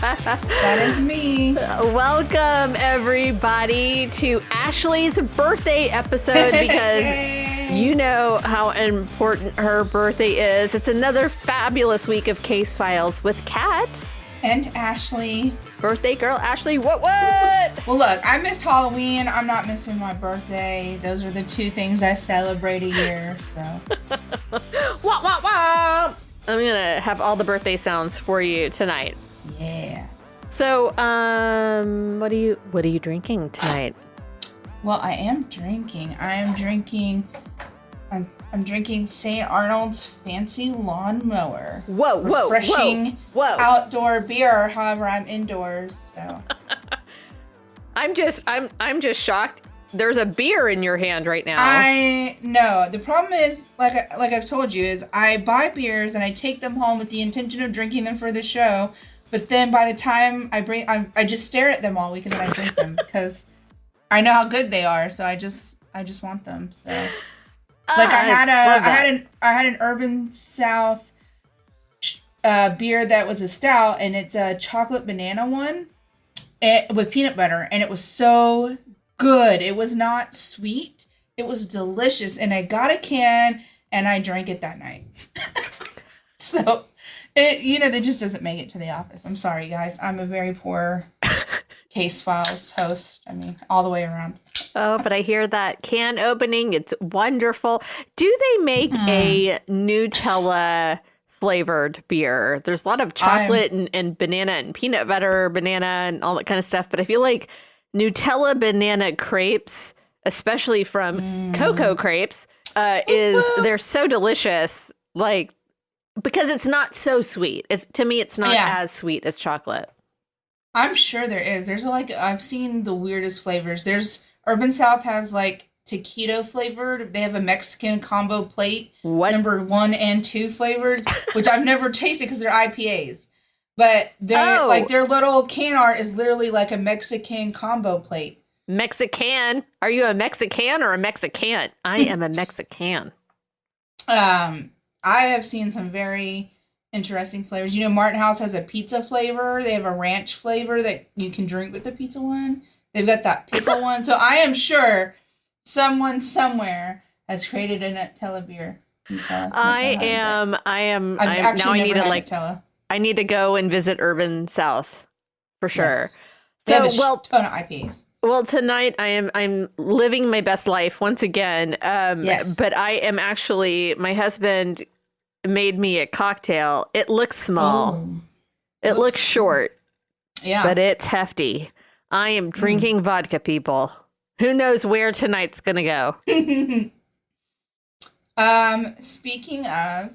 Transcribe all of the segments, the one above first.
That is me. Welcome, everybody, to Ashley's birthday episode because you know how important her birthday is. It's another fabulous week of Case Files with Kat. And Ashley. Birthday girl, Ashley, what? Well, look, I missed Halloween. I'm not missing my birthday. Those are the two things I celebrate a year, so. Wah. I'm going to have all the birthday sounds for you tonight. Yeah. So, what are you drinking tonight? Well, I am drinking. I'm drinking St. Arnold's Fancy Lawnmower. Whoa. Refreshing outdoor beer. However, I'm indoors, so. I'm just shocked. There's a beer in your hand right now. I know. The problem is, like I've told you, is I buy beers and I take them home with the intention of drinking them for the show. But then by the time I just stare at them all week and then I drink them because I know how good they are. So I just want them. So like I had an Urban South beer that was a stout, and it's a chocolate banana one with peanut butter, and it was so good. It was not sweet. It was delicious, and I got a can and I drank it that night. So that just doesn't make it to the office. I'm sorry, guys. I'm a very poor Case Files host. I mean, all the way around. Oh, but I hear that can opening. It's wonderful. Do they make a Nutella flavored beer? There's a lot of chocolate and banana and peanut butter, banana and all that kind of stuff. But I feel like Nutella banana crepes, especially from Cocoa Crepes, they're so delicious. Like, because it's not so sweet. To me, it's not as sweet as chocolate. I'm sure there is. There's I've seen the weirdest flavors. Urban South has like taquito flavored. They have a Mexican combo plate. What? Number 1 and 2 flavors, which I've never tasted because they're IPAs. But their little can art is literally like a Mexican combo plate. Mexican? Are you a Mexican or a Mexican? I am a Mexican. I have seen some very interesting flavors. You know, Martin House has a pizza flavor. They have a ranch flavor that you can drink with the pizza one. They've got that pickle one. So I am sure someone somewhere has created a Nutella beer. I need to go and visit Urban South for sure. Yes. So, ton of IPAs. Well, tonight I'm living my best life once again. Yes. But I am actually, my husband made me a cocktail. It looks small. Oh, it looks short. Yeah. But it's hefty. I am drinking vodka, people. Who knows where tonight's going to go? Speaking of,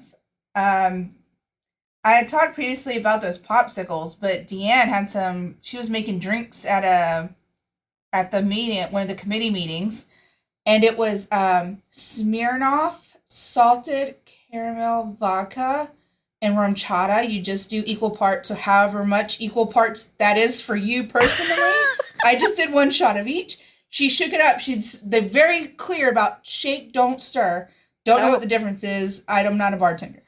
I had talked previously about those popsicles, but Deanne she was making drinks at the meeting, at one of the committee meetings, and it was Smirnoff salted caramel vodka and rum chata. You just do equal parts, so however much equal parts that is for you personally. I just did 1 shot of each. She shook it up. They're very clear about shake, don't stir. Don't know what the difference is. I'm not a bartender.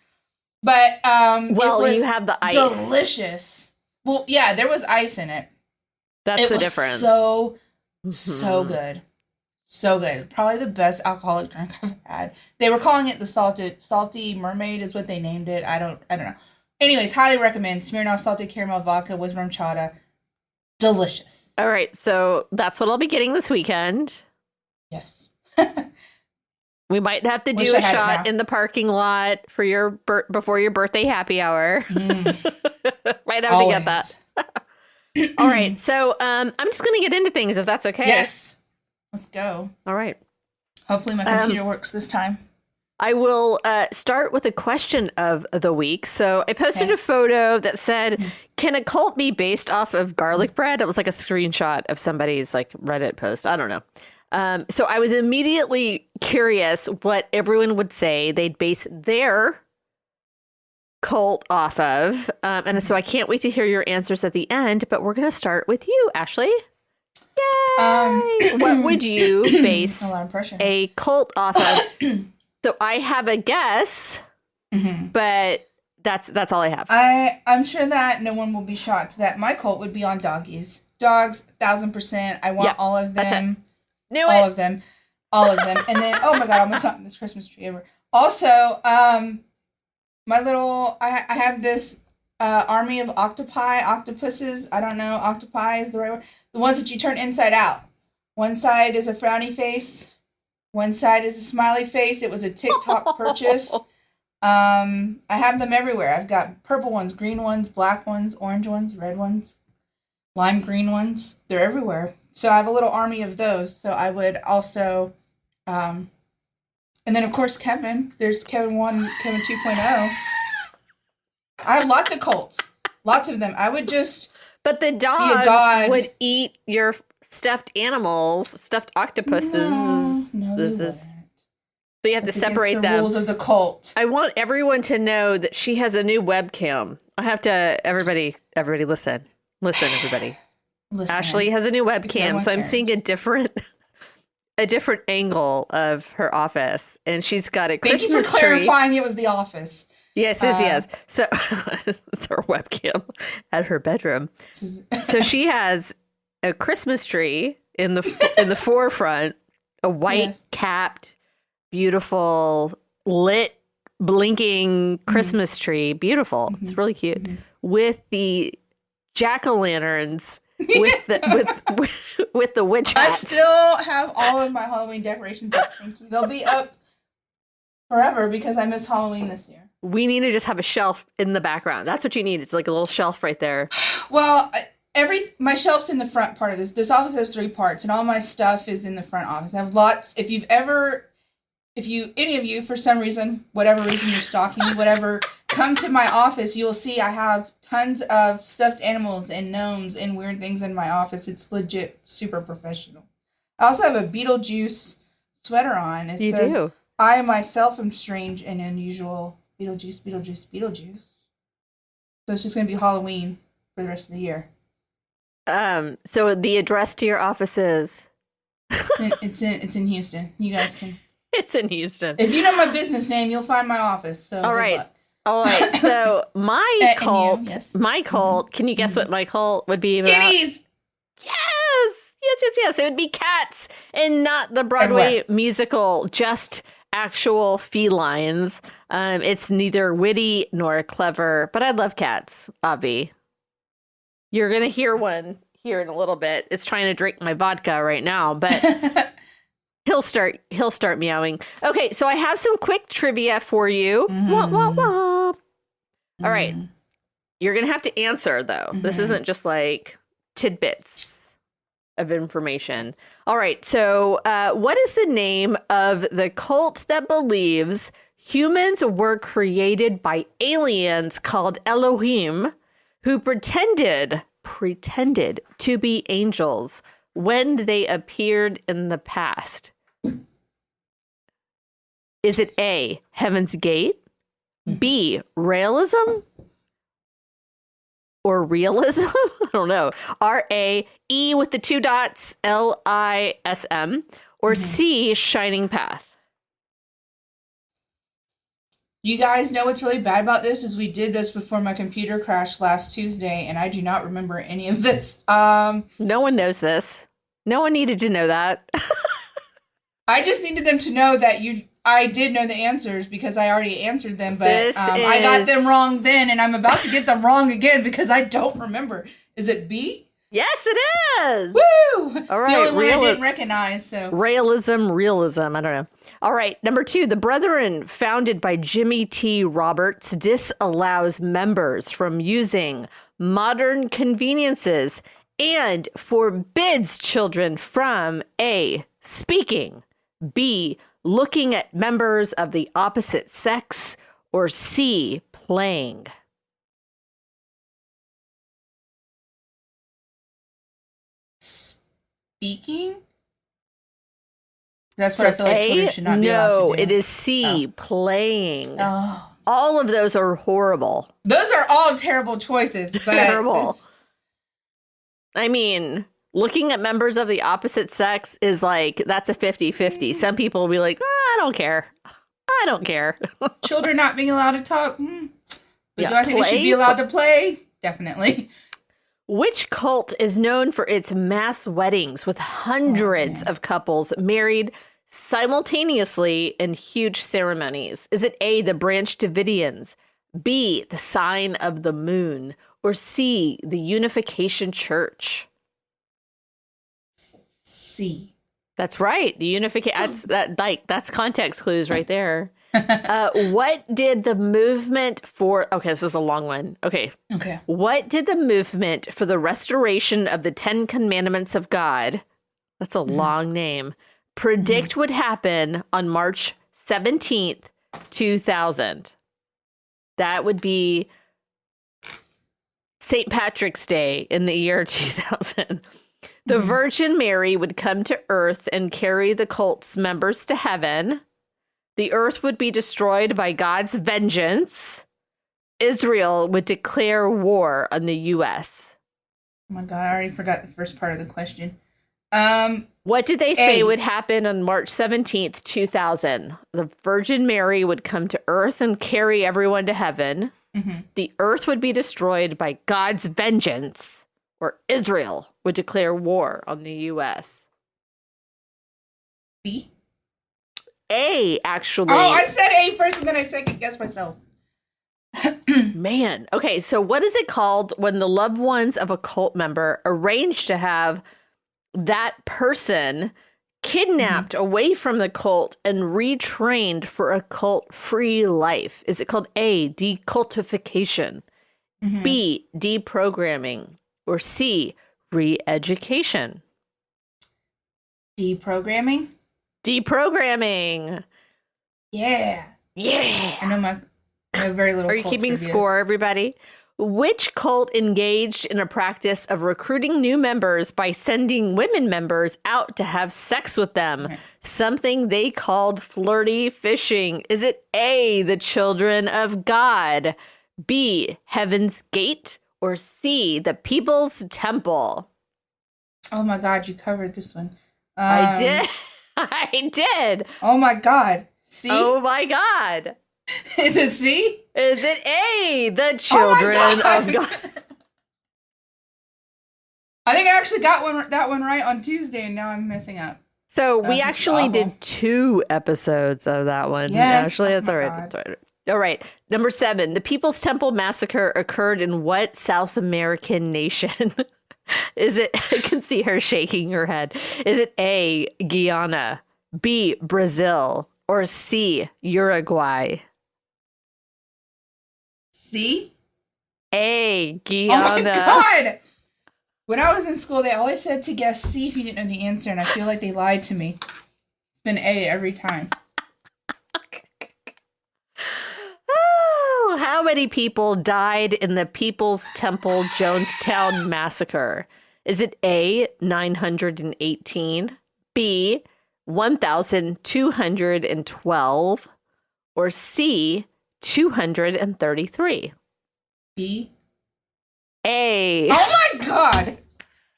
But you have the ice. Delicious. Well, yeah, there was ice in it. That's the difference. So good. So good. Probably the best alcoholic drink I've had. They were calling it the salty mermaid is what they named it. I don't know. Anyways, highly recommend Smirnoff salted caramel vodka with rum chata. Delicious. All right, so that's what I'll be getting this weekend. Yes. We might have to do a shot in the parking lot for your before your birthday happy hour. Might have to get that. All right, so I'm just going to get into things if that's okay. Yes. Let's go. All right. Hopefully my computer works this time. I will start with a question of the week. So I posted a photo that said, can a cult be based off of garlic bread? It was like a screenshot of somebody's like Reddit post. I don't know. So I was immediately curious what everyone would say they'd base their cult off of. And so I can't wait to hear your answers at the end, but we're going to start with you, Ashley. Yay! What would you base a cult off of? So I have a guess, but That's all I have. I'm sure that no one will be shocked that my cult would be on doggies. Dogs, 1000%. I want all of them. All of them. All of them. And then, oh my God, I almost knocked this Christmas tree over. Also, my little, I have this army of octopuses. I don't know, octopi is the right word. The ones that you turn inside out. One side is a frowny face. One side is a smiley face. It was a TikTok purchase. I have them everywhere. I've got purple ones, green ones, black ones, orange ones, red ones, lime green ones. They're everywhere. So I have a little army of those. So I would also, and then of course Kevin. There's Kevin 1, Kevin 2.0. I have lots of cults. Lots of them. I would just... But the dogs would eat your stuffed animals, stuffed octopuses. No, so you have to separate them. Rules of the cult. I want everyone to know that she has a new webcam. I have to, everybody listen. Listen, everybody. Listen. Ashley has a new webcam, so I'm seeing a different angle of her office, and she's got a Christmas tree. Thank you for clarifying it was the office. Yes. So it's her webcam at her bedroom. So she has a Christmas tree in the forefront, a white capped, beautiful, lit, blinking Christmas tree. Beautiful. It's really cute. With the jack-o'-lanterns with the witch hats. I still have all of my Halloween decorations up. Thank you. They'll be up forever because I missed Halloween this year. We need to just have a shelf in the background. That's what you need. It's like a little shelf right there. Well, my shelf's in the front part of this. This office has 3 parts, and all my stuff is in the front office. I have lots. If any of you, for some reason, whatever reason you're stalking me, whatever, come to my office, you'll see I have tons of stuffed animals and gnomes and weird things in my office. It's legit super professional. I also have a Beetlejuice sweater on. It says, do. I myself am strange and unusual. Beetlejuice, Beetlejuice, Beetlejuice. So it's just going to be Halloween for the rest of the year. So the address to your office is? It's in Houston. You guys can. It's in Houston. If you know my business name, you'll find my office. So all right. So my cult, can you guess what my cult would be about? Kitties! Yes. It would be cats and not the Broadway musical, just actual felines. It's neither witty nor clever, but I love cats, Avi. You're going to hear one here in a little bit. It's trying to drink my vodka right now, but he'll start meowing. Okay, so I have some quick trivia for you. Wah, wah, wah. All right. You're going to have to answer, though. This isn't just like tidbits of information. All right, so what is the name of the cult that believes humans were created by aliens called Elohim, who pretended to be angels when they appeared in the past? Is it A, Heaven's Gate, B, Realism, or Realism? I don't know. R-A-E with the 2 dots, L-I-S-M, or C, Shining Path? You guys know what's really bad about this is we did this before my computer crashed last Tuesday, and I do not remember any of this. No one knows this. No one needed to know that. I just needed them to know that I did know the answers because I already answered them, but I got them wrong then, and I'm about to get them wrong again because I don't remember. Is it B? Yes, it is. Woo! All right, the only one I didn't recognize. So realism. I don't know. All right, number 2, the Brethren, founded by Jimmy T. Roberts, disallows members from using modern conveniences and forbids children from A, speaking, B, looking at members of the opposite sex, or C, playing. Speaking? That's what I feel like Twitter should not be allowed to do. No, it is C, playing. Oh. All of those are horrible. Those are all terrible choices. But terrible. I mean, looking at members of the opposite sex is like, that's a 50-50. Some people will be like, I don't care. Children not being allowed to talk. But do I think they should be allowed to play? Definitely. Which cult is known for its mass weddings with hundreds of couples married simultaneously in huge ceremonies? Is it A, the Branch Davidians, B, the Sign of the Moon, or C, the Unification Church? C. That's right. The unification. That's context clues right there. What did the movement for? Okay, this is a long one. Okay. What did the movement for the restoration of the 10 Commandments of God? That's a long name. Predict would happen on March 17th, 2000. That would be St. Patrick's Day in the year 2000. The Virgin Mary would come to earth and carry the cult's members to heaven. The earth would be destroyed by God's vengeance. Israel would declare war on the U.S. Oh my God, I already forgot the first part of the question. What did they say would happen on March 17th, 2000? The Virgin Mary would come to earth and carry everyone to heaven. The earth would be destroyed by God's vengeance, or Israel would declare war on the U.S. B? A, actually. Oh, I said A first and then I second guessed myself. Man. Okay, so what is it called when the loved ones of a cult member arrange to have that person kidnapped away from the cult and retrained for a cult-free life? Is it called A, decultification, B, deprogramming, or C, re-education? Deprogramming? Deprogramming. Yeah. I know my very little. Are you keeping score, everybody? Which cult engaged in a practice of recruiting new members by sending women members out to have sex with them? Something they called flirty fishing. Is it A, the Children of God, B, Heaven's Gate, or C, the People's Temple? Oh my God, you covered this one. I did. I did. Oh my God. C? Oh my God. Is it C? Is it A, the Children of God? I think I actually got that one right on Tuesday, and now I'm messing up. So we actually did 2 episodes of that one. Yes. Actually, that's all right. That's all right. All right. Number 7. The People's Temple Massacre occurred in what South American nation? Is it, I can see her shaking her head. Is it A, Guyana, B, Brazil, or C, Uruguay? C? A, Guyana. Oh my God! When I was in school, they always said to guess C if you didn't know the answer, and I feel like they lied to me. It's been A every time. Oh, how many people died in the People's Temple Jonestown Massacre? Is it A, 918, B, 1,212, or C, 233? B? A. Oh my God!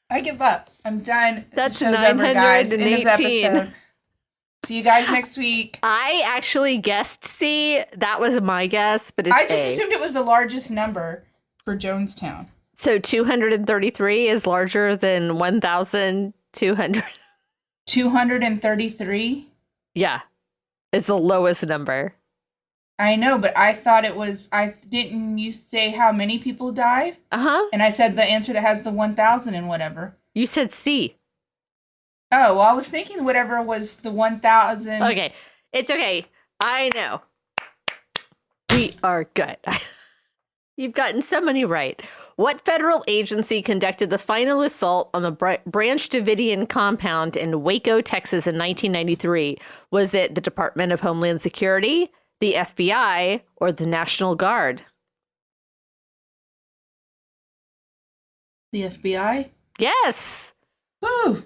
I give up. I'm done. That's Show's over, guys. End of the 918. episode. See you guys next week. I actually guessed C. That was my guess, but it's I just A. assumed it was the largest number for Jonestown. So 233 is larger than 1,200. 233? Yeah. It's the lowest number. I know, but I thought it was. Didn't you say how many people died? Uh-huh. And I said the answer that has the 1,000 and whatever. You said C. Oh, well, I was thinking whatever was the 1,000. Okay. It's okay. I know. We are good. You've gotten so many right. What federal agency conducted the final assault on the Branch Davidian compound in Waco, Texas in 1993? Was it the Department of Homeland Security, the FBI, or the National Guard? The FBI? Yes. Woo!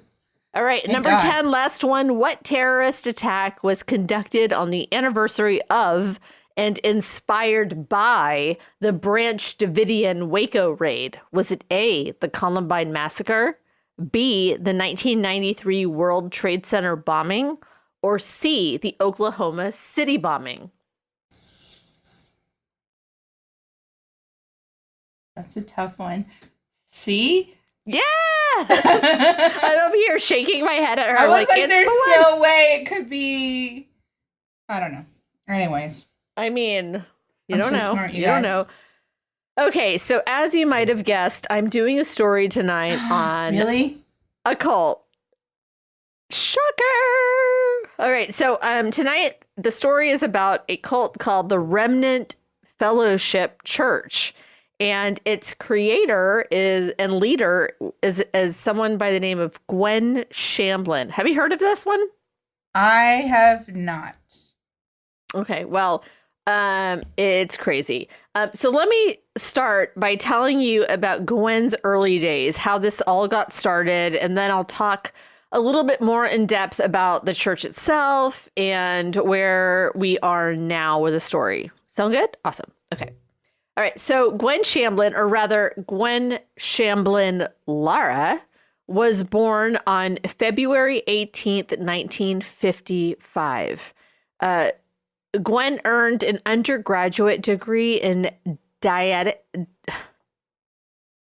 All right, Thank number God. 10, last one. What terrorist attack was conducted on the anniversary of and inspired by the Branch Davidian Waco raid? Was it A, the Columbine Massacre, B, the 1993 World Trade Center bombing, or C, the Oklahoma City bombing? That's a tough one. See? Yeah! I I'm over here shaking my head at her. was like, it's there's the one. no way it could be. I don't know. Anyways. I mean, you I'm don't so know. smart, you You don't guys. know. Okay, so as you might have guessed, I'm doing a story tonight on Really? a cult. Shocker! All right, so tonight the story is about a cult called the Remnant Fellowship Church, and its creator and leader is someone by the name of Gwen Shamblin. Have you heard of this one? I have not. Okay, well, it's crazy. So let me start by telling you about Gwen's early days, how this all got started, and then I'll talk a little bit more in depth about the church itself and where we are now with the story. Sound good? Awesome. Okay. All right. So Gwen Shamblin, or rather Gwen Shamblin Lara, was born on February 18th, 1955. Gwen earned an undergraduate degree in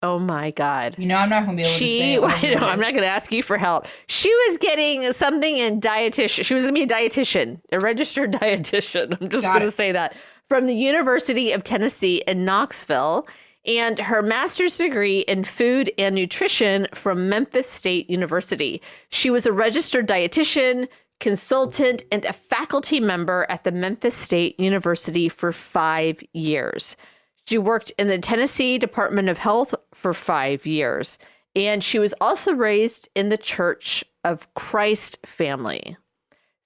Oh my God. You know, I'm not going to be able to say it. I'm not going to ask you for help. She was getting something in dietitian. She was going to be a dietitian, a registered dietitian. I'm just going to say that. From the University of Tennessee in Knoxville, and her master's degree in food and nutrition from Memphis State University. She was a registered dietitian, consultant, and a faculty member at the Memphis State University for 5 years. She worked in the Tennessee Department of Health for 5 years, and she was also raised in the Church of Christ family.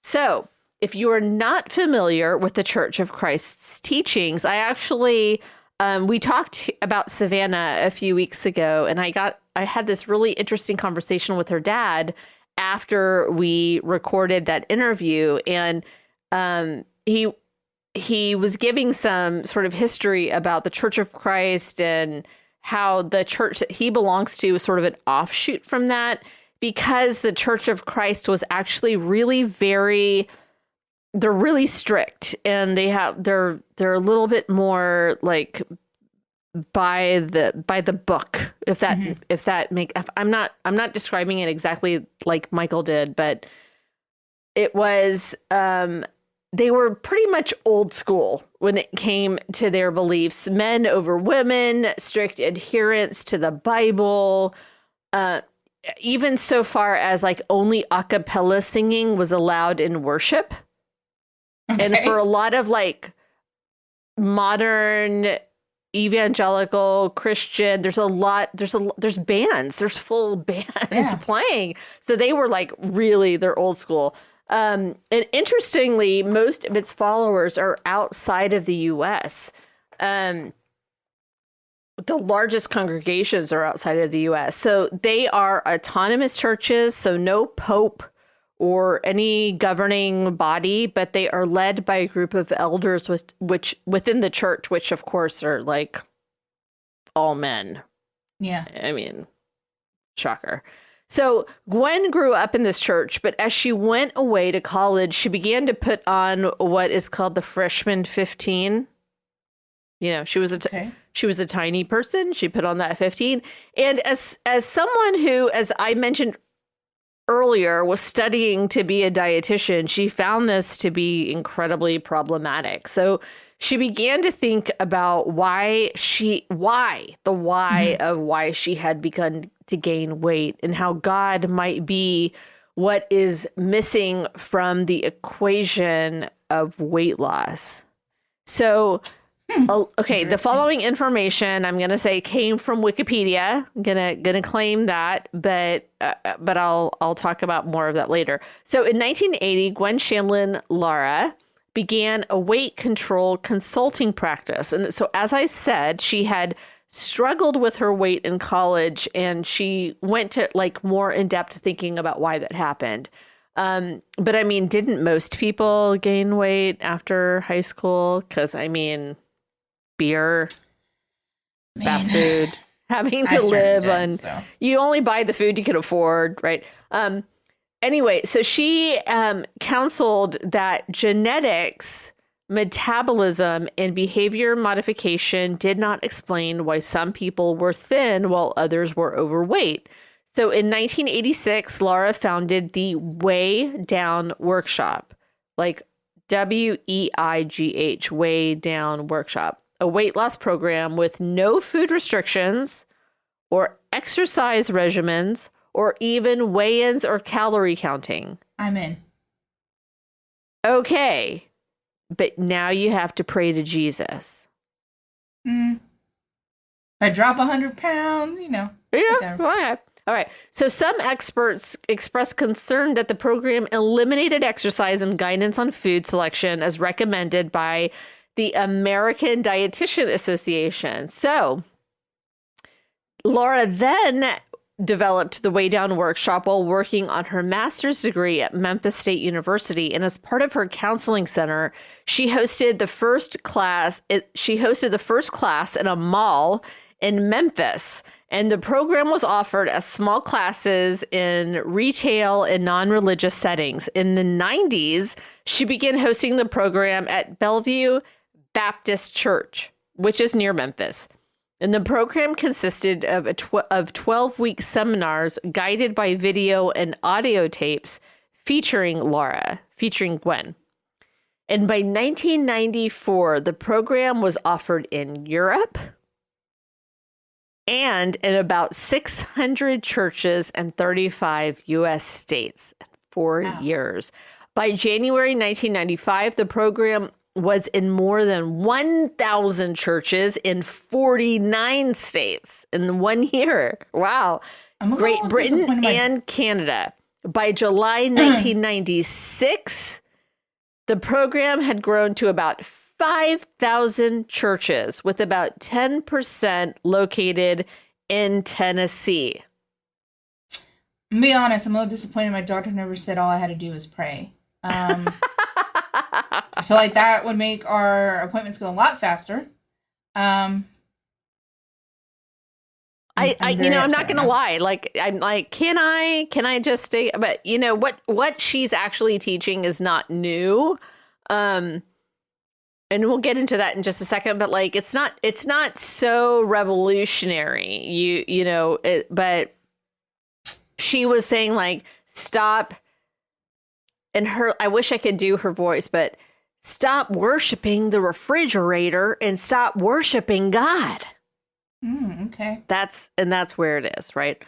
So, if you are not familiar with the Church of Christ's teachings, I actually, we talked about Savannah a few weeks ago, and I had this really interesting conversation with her dad after we recorded that interview, and he was giving some sort of history about the Church of Christ and how the church that he belongs to is sort of an offshoot from that, because the Church of Christ was actually they're really strict, and they're a little bit more like by the book, if that I'm not describing it exactly like Michael did, but it was they were pretty much old school when it came to their beliefs. Men over women, strict adherence to the Bible, even so far as like only a cappella singing was allowed in worship. Okay. And for a lot of like modern evangelical Christian, there's bands, there's full bands playing. So they were like they're old school. And interestingly, most of its followers are outside of the U.S. The largest congregations are outside of the U.S. So they are autonomous churches, so no pope or any governing body, but they are led by a group of elders which within the church, which of course are like all men. Yeah. I mean, shocker. So Gwen grew up in this church, but as she went away to college, she began to put on what is called the freshman 15. You know, she was a tiny person. She put on that 15. And as someone who, as I mentioned earlier, was studying to be a dietitian, she found this to be incredibly problematic. So she began to think about why she had begun to gain weight, and how God might be what is missing from the equation of weight loss. So, okay, the following information I'm going to say came from Wikipedia. I'm gonna claim that, but I'll talk about more of that later. So in 1980, Gwen Shamblin Lara began a weight control consulting practice. And so, as I said, she had struggled with her weight in college, and she went to like more in-depth thinking about why that happened. But I mean, didn't most people gain weight after high school? Because I mean, beer, fast food, having to live on, you only buy the food you can afford, right? Anyway, so she counseled that genetics metabolism and behavior modification did not explain why some people were thin while others were overweight. So in 1986, Laura founded the Weigh Down Workshop, like WEIGH, Weigh Down Workshop, a weight loss program with no food restrictions or exercise regimens or even weigh-ins or calorie counting. I'm in. Okay, but now you have to pray to Jesus. If I drop 100 pounds, Yeah, okay. All right. So some experts expressed concern that the program eliminated exercise and guidance on food selection as recommended by the American Dietitian Association. So Laura then developed the Weigh Down Workshop while working on her master's degree at Memphis State University. And as part of her counseling center, she hosted the first class. She hosted the first class in a mall in Memphis. And the program was offered as small classes in retail and non-religious settings. In the 90s, she began hosting the program at Bellevue Baptist Church, which is near Memphis. And the program consisted of 12-week seminars guided by video and audio tapes featuring Gwen. And by 1994, the program was offered in Europe and in about 600 churches and 35 U.S. states in 4 years. By January 1995, the program was in more than 1,000 churches in 49 states in 1 year. Wow. Great Britain and Canada. By July 1996, the program had grown to about 5,000 churches, with about 10% located in Tennessee. I'm be honest, I'm a little disappointed my doctor never said all I had to do was pray. I feel like that would make our appointments go a lot faster. I'm not gonna lie. Like, I'm like, can I just stay? But you know what she's actually teaching is not new. And we'll get into that in just a second, but like, it's not so revolutionary, but she was saying like, stop. And I wish I could do her voice, but stop worshiping the refrigerator and stop worshiping God. Okay. That's where it is, right?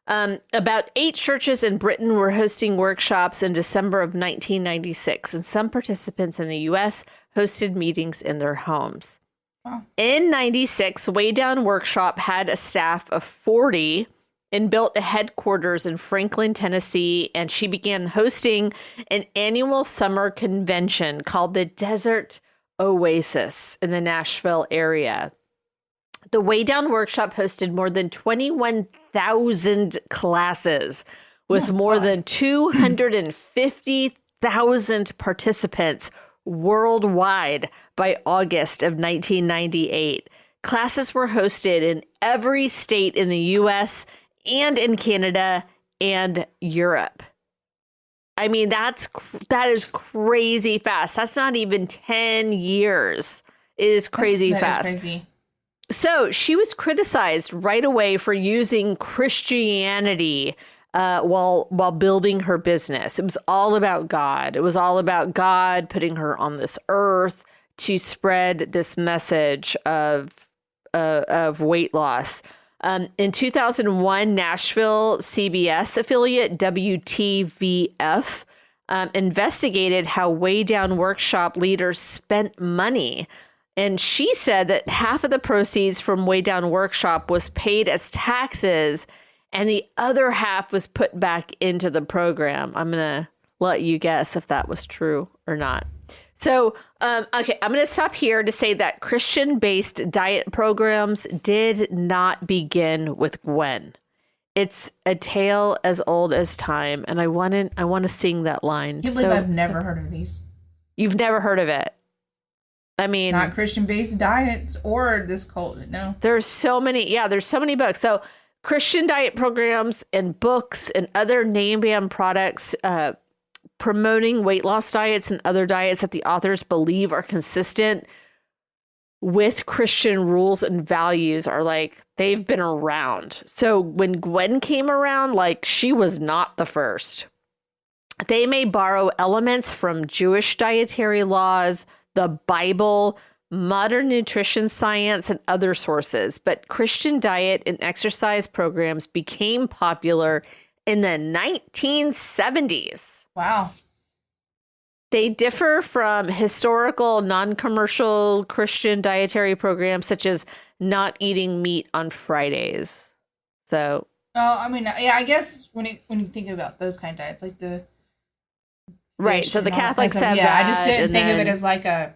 About 8 churches in Britain were hosting workshops in December of 1996, and some participants in the U.S. hosted meetings in their homes. Wow. In 96, Weigh Down Workshop had a staff of 40 and built a headquarters in Franklin, Tennessee, and she began hosting an annual summer convention called the Desert Oasis in the Nashville area. The Weigh Down Workshop hosted more than 21,000 classes with more than 250,000 participants worldwide by August of 1998. Classes were hosted in every state in the U.S. and in Canada and Europe. I mean, that is crazy fast. That's not even 10 years. It is crazy fast. Is crazy. So she was criticized right away for using Christianity while building her business. It was all about God. It was all about God putting her on this earth to spread this message of weight loss. In 2001, Nashville CBS affiliate WTVF investigated how Weigh Down Workshop leaders spent money. And she said that half of the proceeds from Weigh Down Workshop was paid as taxes and the other half was put back into the program. I'm going to let you guess if that was true or not. So, okay, I'm going to stop here to say that Christian-based diet programs did not begin with Gwen. It's a tale as old as time, and I want to sing that line. I can't believe I've never heard of these. You've never heard of it? I mean, not Christian-based diets or this cult. No, there's so many. Yeah, there's so many books. So Christian diet programs and books and other name brand products promoting weight loss diets and other diets that the authors believe are consistent with Christian rules and values are like, they've been around. So when Gwen came around, like, she was not the first. They may borrow elements from Jewish dietary laws, the Bible, modern nutrition science, and other sources, but Christian diet and exercise programs became popular in the 1970s. Wow. They differ from historical, non-commercial Christian dietary programs, such as not eating meat on Fridays. So, I mean, yeah, I guess when you think about those kind of diets, like the right. So the Catholics have yeah, that. I just didn't think of it as like a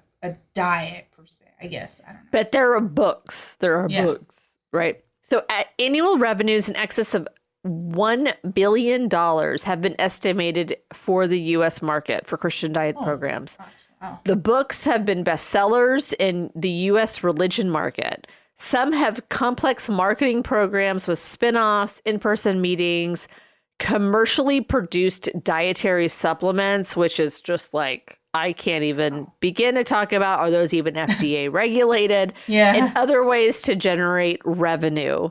diet per se. I guess I don't know. But there are books. Books, right? So annual revenues in excess of $1 billion have been estimated for the U.S. market for Christian diet programs. Gosh, wow. The books have been bestsellers in the U.S. religion market. Some have complex marketing programs with spin-offs, in-person meetings, commercially produced dietary supplements, which is just like, I can't even begin to talk about, are those even FDA regulated? Yeah. And other ways to generate revenue.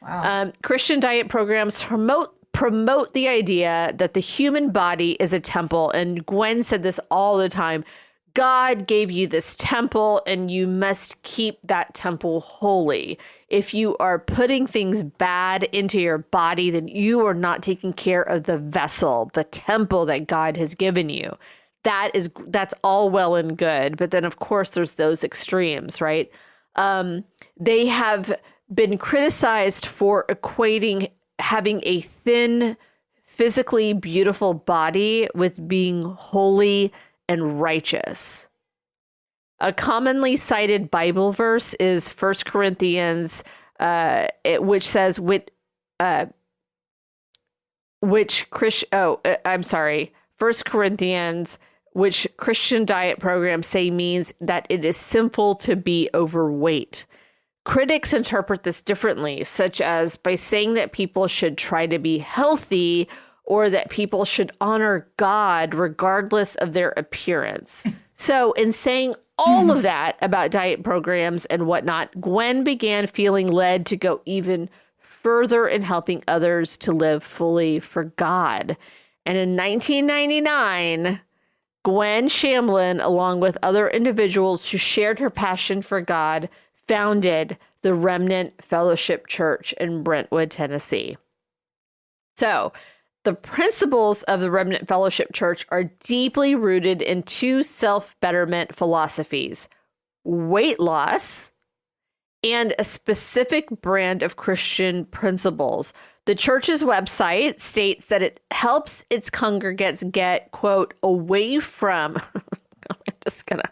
Wow. Christian diet programs promote the idea that the human body is a temple. And Gwen said this all the time. God gave you this temple and you must keep that temple holy. If you are putting things bad into your body, then you are not taking care of the vessel, the temple that God has given you. That's all well and good. But then, of course, there's those extremes, right? They have been criticized for equating having a thin, physically beautiful body with being holy and righteous. A commonly cited Bible verse is 1 Corinthians, which says, First Corinthians, which Christian diet programs say means that it is sinful to be overweight. Critics interpret this differently, such as by saying that people should try to be healthy or that people should honor God regardless of their appearance. So in saying all of that about diet programs and whatnot, Gwen began feeling led to go even further in helping others to live fully for God. And in 1999, Gwen Shamblin, along with other individuals who shared her passion for God, founded the Remnant Fellowship Church in Brentwood, Tennessee. So, the principles of the Remnant Fellowship Church are deeply rooted in two self-betterment philosophies: weight loss and a specific brand of Christian principles. The church's website states that it helps its congregants get, quote, away from, I'm just gonna,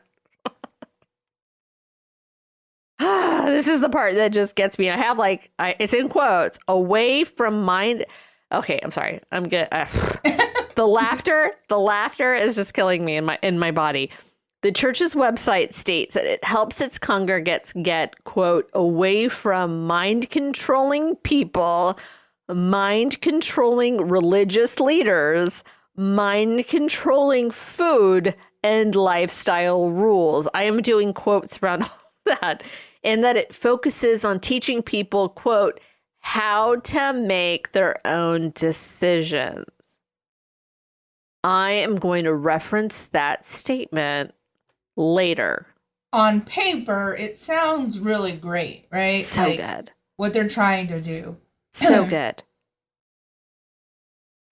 this is the part that just gets me. I have it's in quotes, away from mind. Okay, I'm sorry. I'm good. The laughter is just killing me in my body. The church's website states that it helps its congregants get, quote, away from mind-controlling people, mind-controlling religious leaders, mind-controlling food, and lifestyle rules. I am doing quotes around all that. And that it focuses on teaching people, quote, how to make their own decisions. I am going to reference that statement later. On paper, it sounds really great, right? So good. What they're trying to do. So good.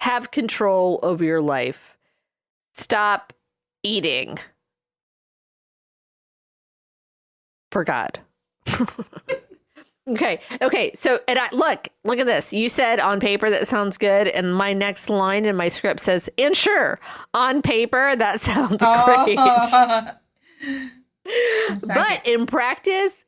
Have control over your life. Stop eating. For God. Okay. So, and look at this. You said on paper that sounds good, and my next line in my script says, and sure, on paper that sounds great. But in practice,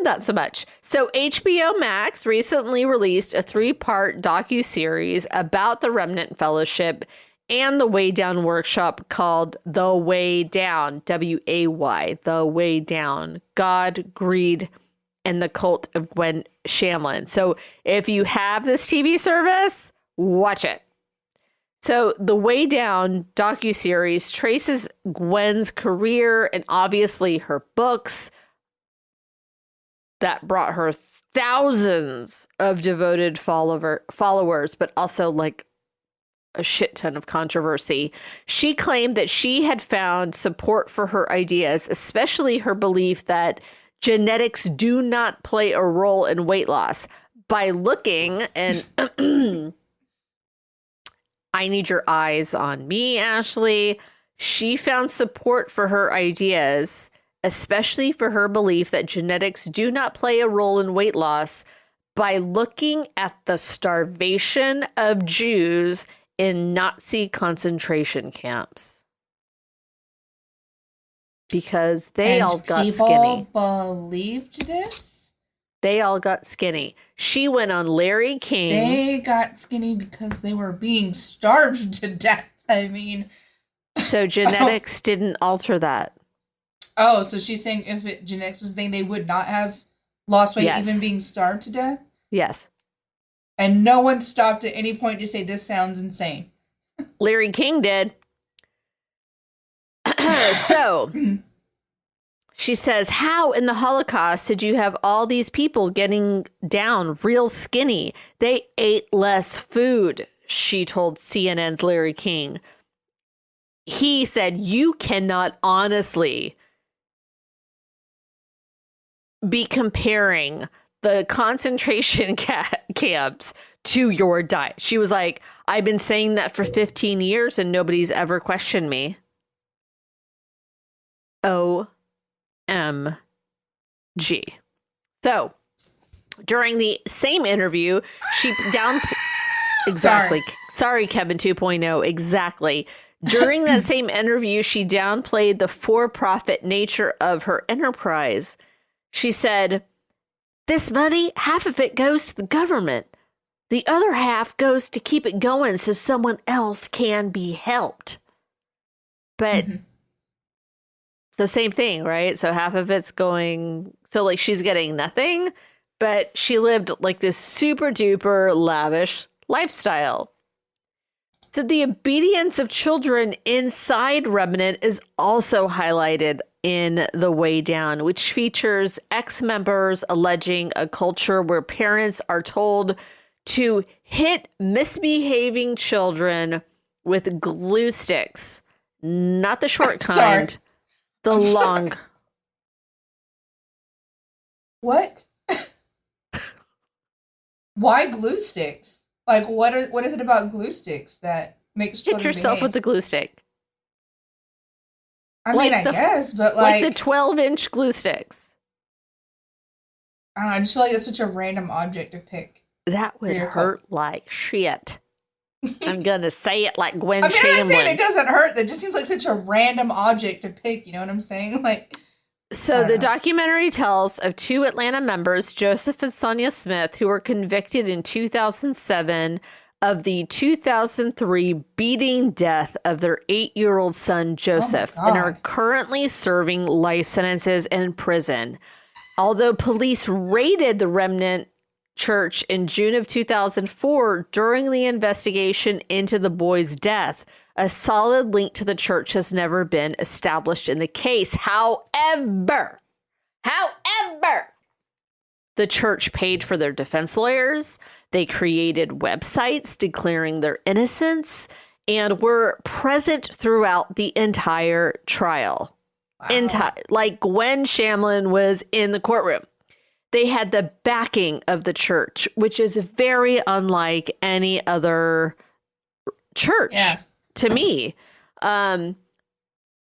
not so much. So HBO Max recently released a 3-part docuseries about the Remnant Fellowship and the Way Down workshop called The Way Down, W-A-Y, The Way Down, God, Greed, and the Cult of Gwen Shamblin. So if you have this TV service, watch it. So the Way Down docuseries traces Gwen's career and obviously her books that brought her thousands of devoted followers, but also like a shit ton of controversy. She claimed that she had found support for her ideas, especially her belief that genetics do not play a role in weight loss, by looking, and I need your eyes on me, Ashley. She found support for her ideas, especially for her belief that genetics do not play a role in weight loss, by looking at the starvation of Jews in Nazi concentration camps. Because they all got skinny. People believed this? They all got skinny. She went on Larry King. They got skinny because they were being starved to death. I mean. So genetics didn't alter that. Oh, so she's saying if genetics was a thing, they would not have lost weight even being starved to death? Yes. And no one stopped at any point to say this sounds insane. Larry King did. So she says, how in the Holocaust did you have all these people getting down real skinny? They ate less food, she told CNN's Larry King. He said, you cannot honestly be comparing the concentration camps to your diet. She was like, I've been saying that for 15 years and nobody's ever questioned me. OMG. So, during the same interview, she Exactly. Sorry, Kevin 2.0. Exactly. During that same interview, she downplayed the for-profit nature of her enterprise. She said, this money, half of it goes to the government. The other half goes to keep it going so someone else can be helped. But, so same thing, right? So half of it's going, so like she's getting nothing, but she lived like this super duper lavish lifestyle. So the obedience of children inside Remnant is also highlighted in The Way Down, which features ex-members alleging a culture where parents are told to hit misbehaving children with glue sticks. Not the short kind, the long. What? Why glue sticks? Like, what is it about glue sticks that makes children hit yourself behave? with the glue stick? I mean, I guess, but like the 12-inch glue sticks. I don't know, I just feel like that's such a random object to pick. That would hurt like shit. I'm gonna say it like Gwen Shamblin. I'm not saying it doesn't hurt. That just seems like such a random object to pick. You know what I'm saying? Like. So the documentary tells of two Atlanta members, Joseph and Sonia Smith, who were convicted in 2007 of the 2003 beating death of their 8-year-old son, Joseph, and are currently serving life sentences in prison. Although police raided the Remnant Church in June of 2004 during the investigation into the boy's death, a solid link to the church has never been established in the case. However, the church paid for their defense lawyers. They created websites declaring their innocence and were present throughout the entire trial. Wow. Like Gwen Shamblin was in the courtroom. They had the backing of the church, which is very unlike any other church. Yeah. To me, so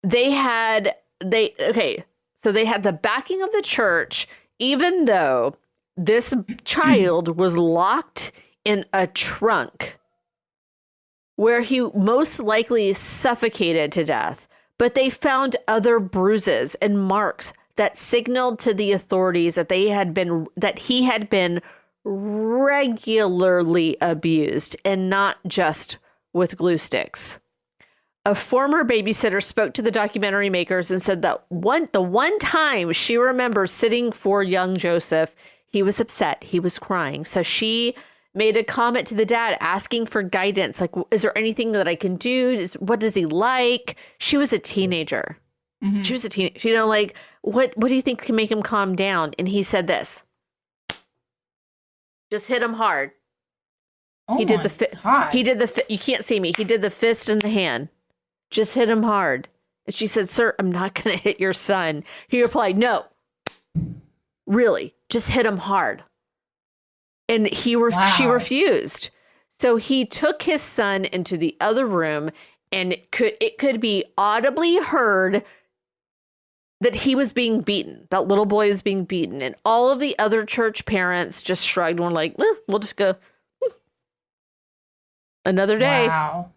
they had the backing of the church, even though this child was locked in a trunk where he most likely suffocated to death. But they found other bruises and marks that signaled to the authorities that he had been regularly abused, and not just with glue sticks. A former babysitter spoke to the documentary makers and said that the one time she remembers sitting for young Joseph, he was upset, he was crying. So she made a comment to the dad asking for guidance. Like, is there anything that I can do? What does he like? She was a teenager. Mm-hmm. She was a teenager. You know, like, what do you think can make him calm down? And he said this. Just hit him hard. Oh he did my the fist. God. He did the you can't see me. He did the fist in the hand. Just hit him hard. And she said, "Sir, I'm not going to hit your son." He replied, "No. Really, just hit him hard." And she refused. So he took his son into the other room, and it could be audibly heard that he was being beaten. That little boy is being beaten. And all of the other church parents just shrugged and were like, we'll just go another day. Wow.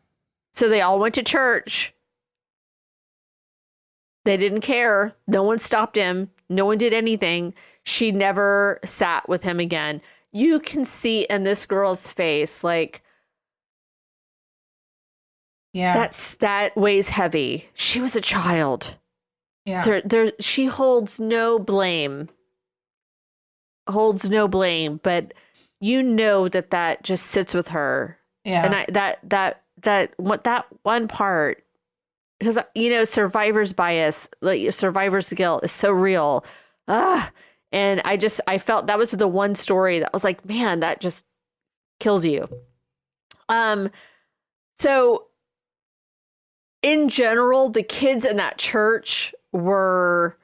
So they all went to church. They didn't care. No one stopped him. No one did anything. She never sat with him again. You can see in this girl's face, like, yeah, that weighs heavy. She was a child. Yeah. She holds no blame. But you know that just sits with her. Yeah. And that one part, because, you know, survivor's bias, like survivor's guilt is so real. And I felt that was the one story that was like, man, that just kills you. So in general, the kids in that church were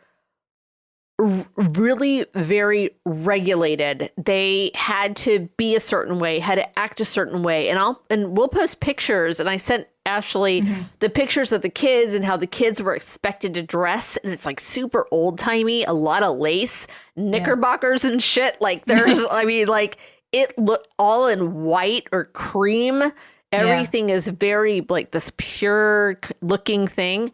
really very regulated. They had to be a certain way, had to act a certain way. And we'll post pictures. And I sent Ashley the pictures of the kids and how the kids were expected to dress. And it's like super old timey, a lot of lace, knickerbockers and shit. Like there's, I mean, like it looked all in white or cream. Everything is very like this pure looking thing.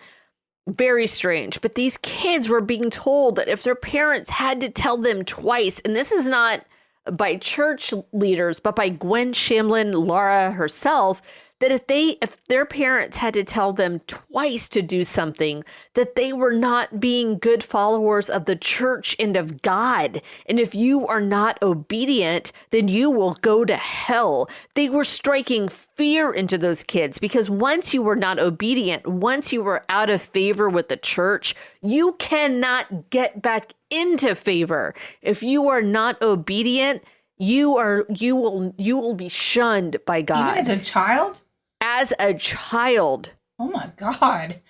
Very strange. But these kids were being told that if their parents had to tell them twice, and this is not by church leaders, but by Gwen Shamblin, Laura herself, that if their parents had to tell them twice to do something, that they were not being good followers of the church and of God. And if you are not obedient, then you will go to hell. They were striking fear into those kids because once you were not obedient, once you were out of favor with the church, you cannot get back into favor. If you are not obedient, you will be shunned by God. Even as a child? As a child. Oh my God.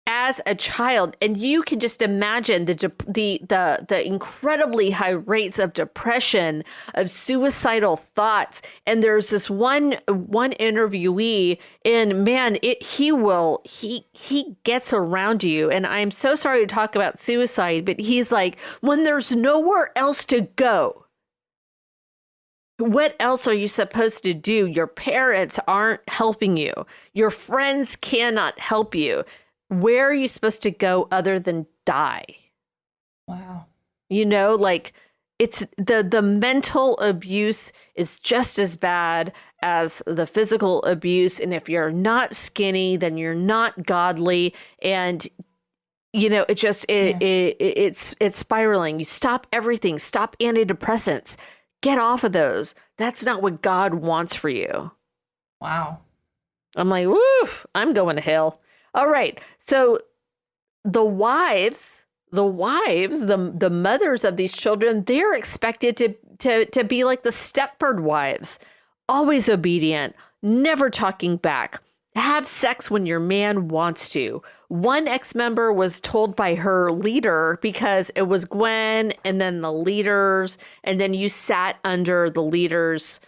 As a child. And you can just imagine the incredibly high rates of depression, of suicidal thoughts. And there's this one interviewee, and man, he gets around you. And I'm so sorry to talk about suicide, but he's like, when there's nowhere else to go, what else are you supposed to do? Your parents aren't helping you. Your friends cannot help you. Where are you supposed to go other than die? Wow. You know, like it's the mental abuse is just as bad as the physical abuse. And if you're not skinny, then you're not godly. And you know, it's spiraling. You stop everything. Stop antidepressants. Get off of those. That's not what God wants for you. Wow. I'm like, woof, I'm going to hell. All right. So the mothers of these children, they're expected to be like the Stepford wives, always obedient, never talking back, have sex when your man wants to. One ex-member was told by her leader, because it was Gwen and then the leaders, and then you sat under the leaders,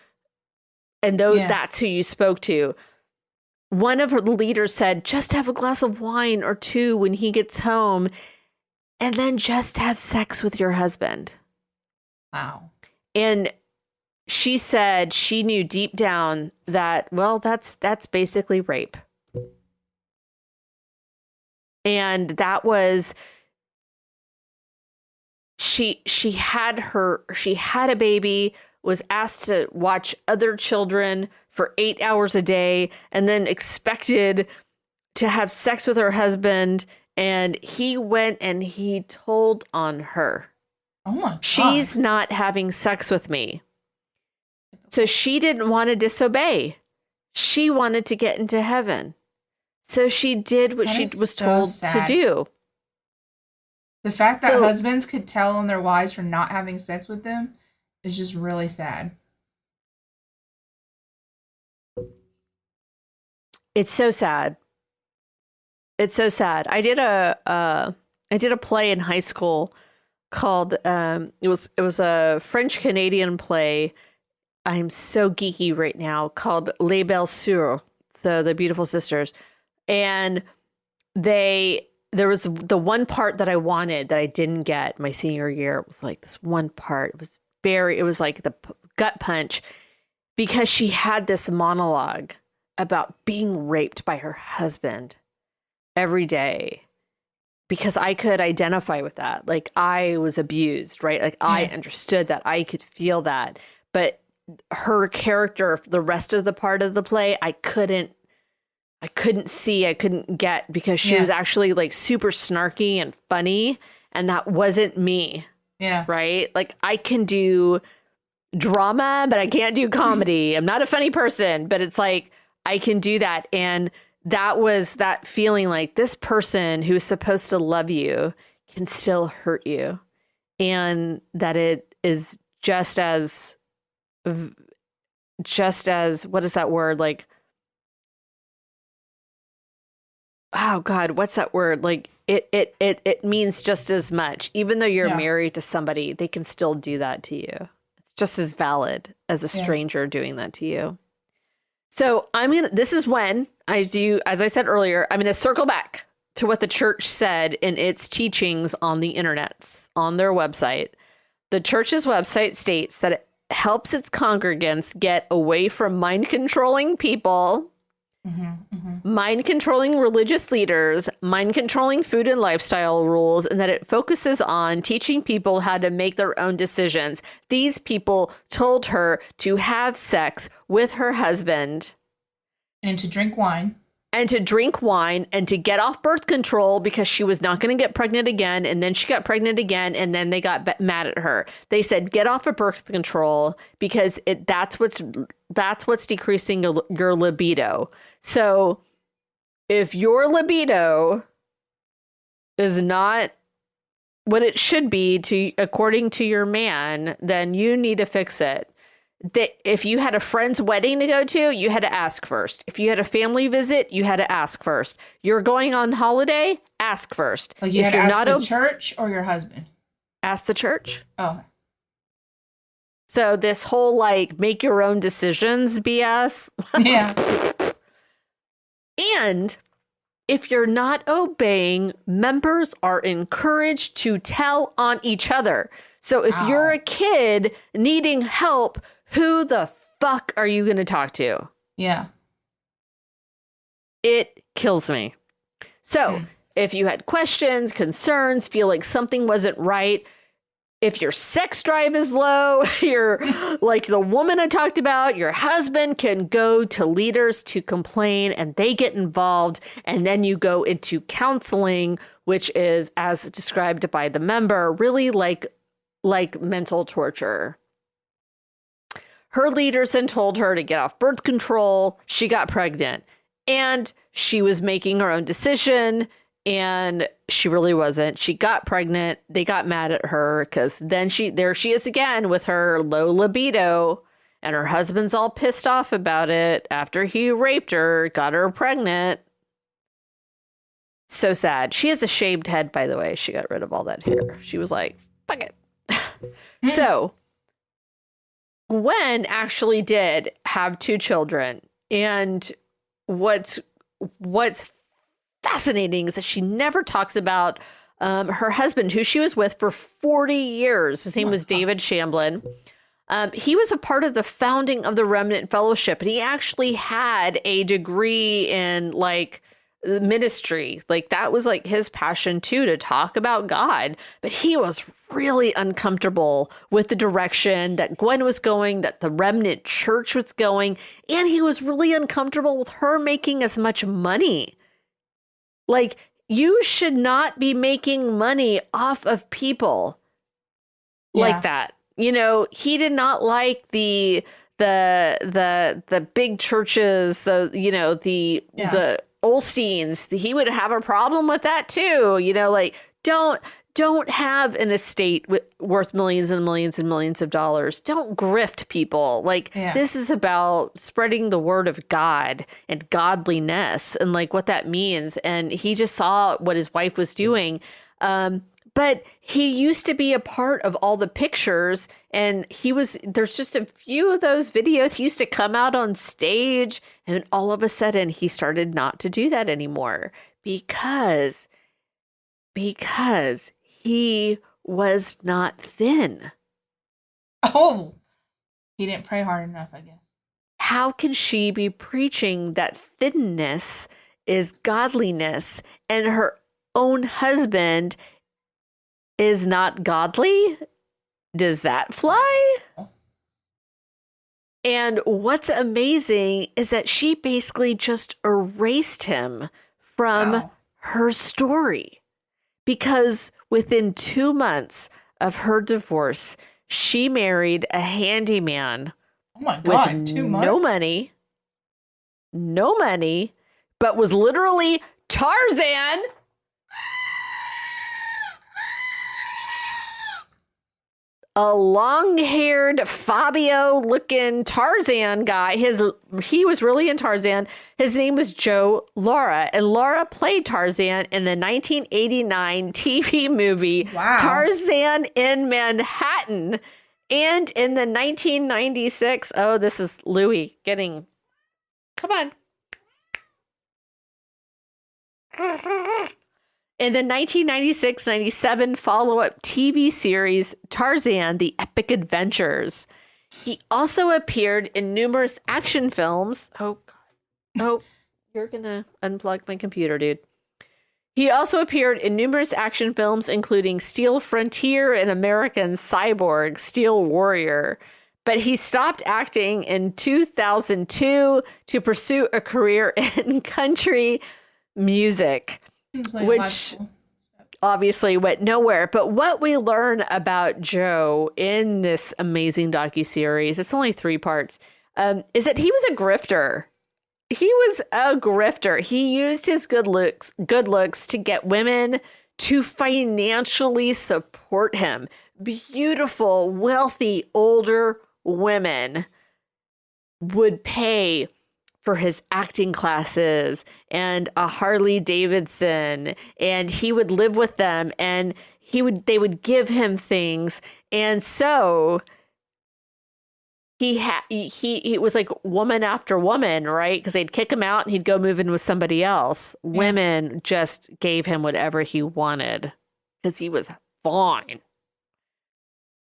and that's who you spoke to. One of her leaders said, just have a glass of wine or two when he gets home, and then just have sex with your husband. Wow. And she said she knew deep down that, well, that's basically rape. And that was, she had a baby, was asked to watch other children for 8 hours a day, and then expected to have sex with her husband. And he went and he told on her. Oh my She's God. not having sex with me. So she didn't want to disobey. She wanted to get into heaven. So she did what That she is was so told to sad. do. The fact that So husbands could tell on their wives for not having sex with them is just really sad. it's so sad. It's so sad. I did a play in high school called it was a French Canadian play. I'm so geeky right now, called Les Belles Sœurs, so the beautiful sisters. And there was the one part that I wanted that I didn't get my senior year. It was like this one part. It was like the gut punch, because she had this monologue about being raped by her husband every day, because I could identify with that. Like, I was abused, right? Like, I understood that. I could feel that. But her character, the rest of the part of the play, I couldn't see, I couldn't get, because she was actually like super snarky and funny, and that wasn't me. Yeah. Right? Like, I can do drama, but I can't do comedy. I'm not a funny person, but it's like I can do that. And that was that feeling, like, this person who's supposed to love you can still hurt you. And that it is just as what is that word? Like, oh God, what's that word? Like, it means just as much. Even though you're married to somebody, they can still do that to you. It's just as valid as a stranger doing that to you. So this is when I do, as I said earlier, I'm going to circle back to what the church said in its teachings on the internets, on their website. The church's website states that it helps its congregants get away from mind-controlling people, mind-controlling religious leaders, mind-controlling food and lifestyle rules, and that it focuses on teaching people how to make their own decisions. These people told her to have sex with her husband. And to drink wine. And to get off birth control, because she was not going to get pregnant again. And then she got pregnant again, and then they got mad at her. They said, get off of birth control, because that's what's decreasing your libido. So if your libido is not what it should be according to your man, then you need to fix it. If you had a friend's wedding to go to, you had to ask first. If you had a family visit, you had to ask first. You're going on holiday, ask first. Like, you had to ask the church or your husband? Ask the church. Oh. So this whole, like, make your own decisions BS. Yeah. And if you're not obeying, members are encouraged to tell on each other. So if you're a kid needing help, who the fuck are you going to talk to? Yeah. It kills me. So if you had questions, concerns, feel like something wasn't right, if your sex drive is low, you're like the woman I talked about, your husband can go to leaders to complain, and they get involved. And then you go into counseling, which is, as described by the member, really like mental torture. Her leaders then told her to get off birth control. She got pregnant, and she was making her own decision, and she really wasn't. She got pregnant. They got mad at her, because then there she is again with her low libido, and her husband's all pissed off about it after he raped her, got her pregnant. So sad. She has a shaved head, by the way. She got rid of all that hair. She was like, fuck it. So Gwen actually did have 2 children, and what's fascinating is that she never talks about her husband, who she was with for 40 years. His name was David Shamblin. He was a part of the founding of the Remnant Fellowship, and he actually had a degree in, like, ministry. Like, that was like his passion too, to talk about God. But he was really uncomfortable with the direction that Gwen was going, that the Remnant Church was going, and he was really uncomfortable with her making as much money. Like, you should not be making money off of people. like that. You know, he did not like the big churches, the Olsteins. He would have a problem with that too. You know, like don't have an estate worth millions and millions and millions of dollars. Don't grift people. Like, this is about spreading the word of God and godliness and like what that means. And he just saw what his wife was doing. But he used to be a part of all the pictures, and there's just a few of those videos. He used to come out on stage, and all of a sudden he started not to do that anymore because he was not thin. Oh, he didn't pray hard enough, I guess. How can she be preaching that thinness is godliness and her own husband is not godly? Does that fly? And what's amazing is that she basically just erased him from her story. Because within 2 months of her divorce, she married a handyman. Oh my God, with 2 months? No money, but was literally Tarzan. A long-haired Fabio-looking Tarzan guy. He was really in Tarzan. His name was Joe Lara, and Lara played Tarzan in the 1989 TV movie Tarzan in Manhattan, and in the 1996. Oh, this is Louis getting. Come on. In the 1996-97 follow-up TV series, Tarzan, The Epic Adventures. He also appeared in numerous action films. Oh, God. Oh, you're going to unplug my computer, dude. He also appeared in numerous action films, including Steel Frontier and American Cyborg, Steel Warrior. But he stopped acting in 2002 to pursue a career in country music. Like which obviously went nowhere. But what we learn about Joe in this amazing docuseries, it's only 3 parts, is that he was a grifter. He was a grifter. He used his good looks to get women to financially support him. Beautiful, wealthy, older women would pay for his acting classes and a Harley Davidson, and he would live with them, and they would give him things. And so he was like woman after woman, right? Because they'd kick him out and he'd go move in with somebody else. Yeah. Women just gave him whatever he wanted because he was fine.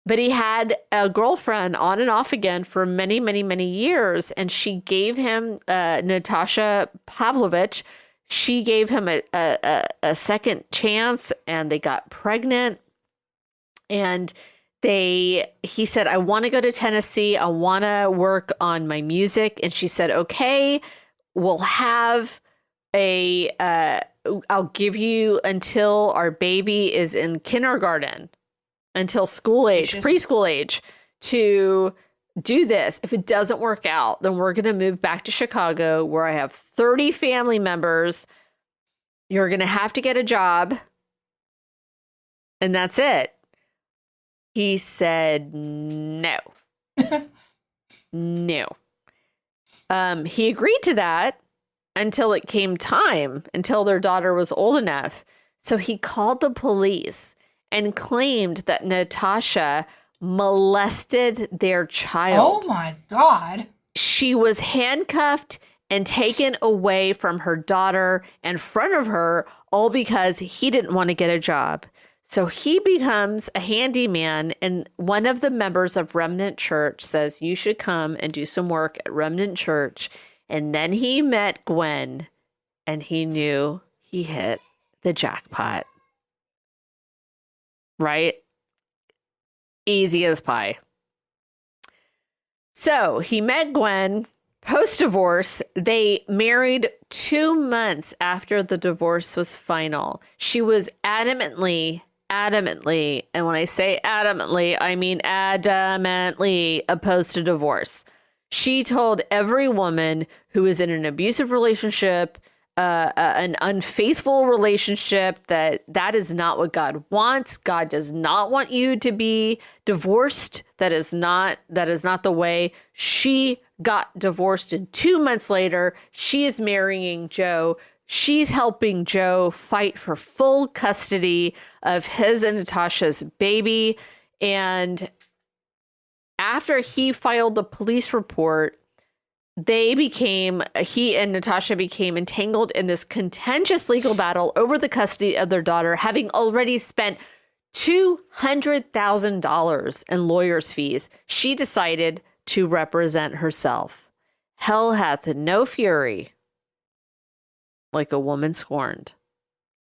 But he had a girlfriend on and off again for many, many, many years. And she gave him, Natasha Pavlovich, she gave him a second chance, and they got pregnant. And he said, I want to go to Tennessee. I want to work on my music. And she said, okay, we'll have I'll give you until our baby is in kindergarten. Until school age, preschool age, to do this. If it doesn't work out, then we're going to move back to Chicago, where I have 30 family members. You're going to have to get a job. And that's it. He said no. No. He agreed to that until it came time, until their daughter was old enough. So he called the police and claimed that Natasha molested their child. Oh my God. She was handcuffed and taken away from her daughter in front of her, all because he didn't want to get a job. So he becomes a handyman, and one of the members of Remnant Church says, you should come and do some work at Remnant Church. And then he met Gwen, and he knew he hit the jackpot. Right? Easy as pie. So he met Gwen post-divorce. They married 2 months after the divorce was final. She was adamantly adamantly, and when I say adamantly, I mean adamantly opposed to divorce. She told every woman who is in an abusive relationship, an unfaithful relationship, that is not what God wants. God does not want you to be divorced. That is not the way. She got divorced, and 2 months later, she is marrying Joe. She's helping Joe fight for full custody of his and Natasha's baby. And after he filed the police report, he and Natasha became entangled in this contentious legal battle over the custody of their daughter, having already spent $200,000 in lawyers' fees. She decided to represent herself. Hell hath no fury like a woman scorned.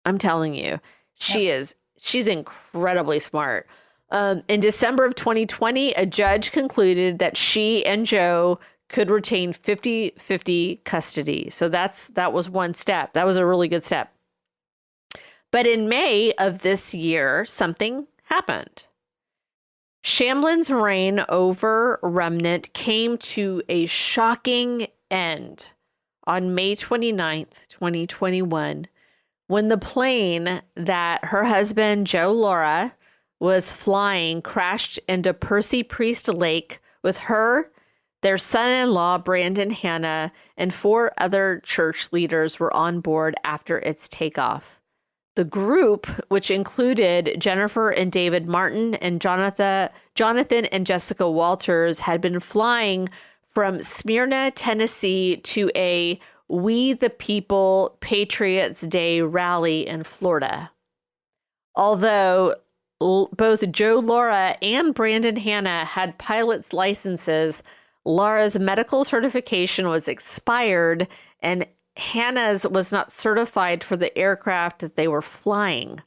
I'm telling you, she's incredibly smart. In December of 2020, a judge concluded that she and Joe could retain 50-50 custody. So that was one step. That was a really good step. But in May of this year, something happened. Shamblin's reign over Remnant came to a shocking end on May 29th, 2021, when the plane that her husband, Joe Laura, was flying crashed into Percy Priest Lake with her, their son-in-law, Brandon Hanna, and 4 other church leaders were on board after its takeoff. The group, which included Jennifer and David Martin and Jonathan and Jessica Walters, had been flying from Smyrna, Tennessee to a We the People Patriots Day rally in Florida. Although both Joe Laura and Brandon Hanna had pilot's licenses, Laura's medical certification was expired, and Hannah's was not certified for the aircraft that they were flying.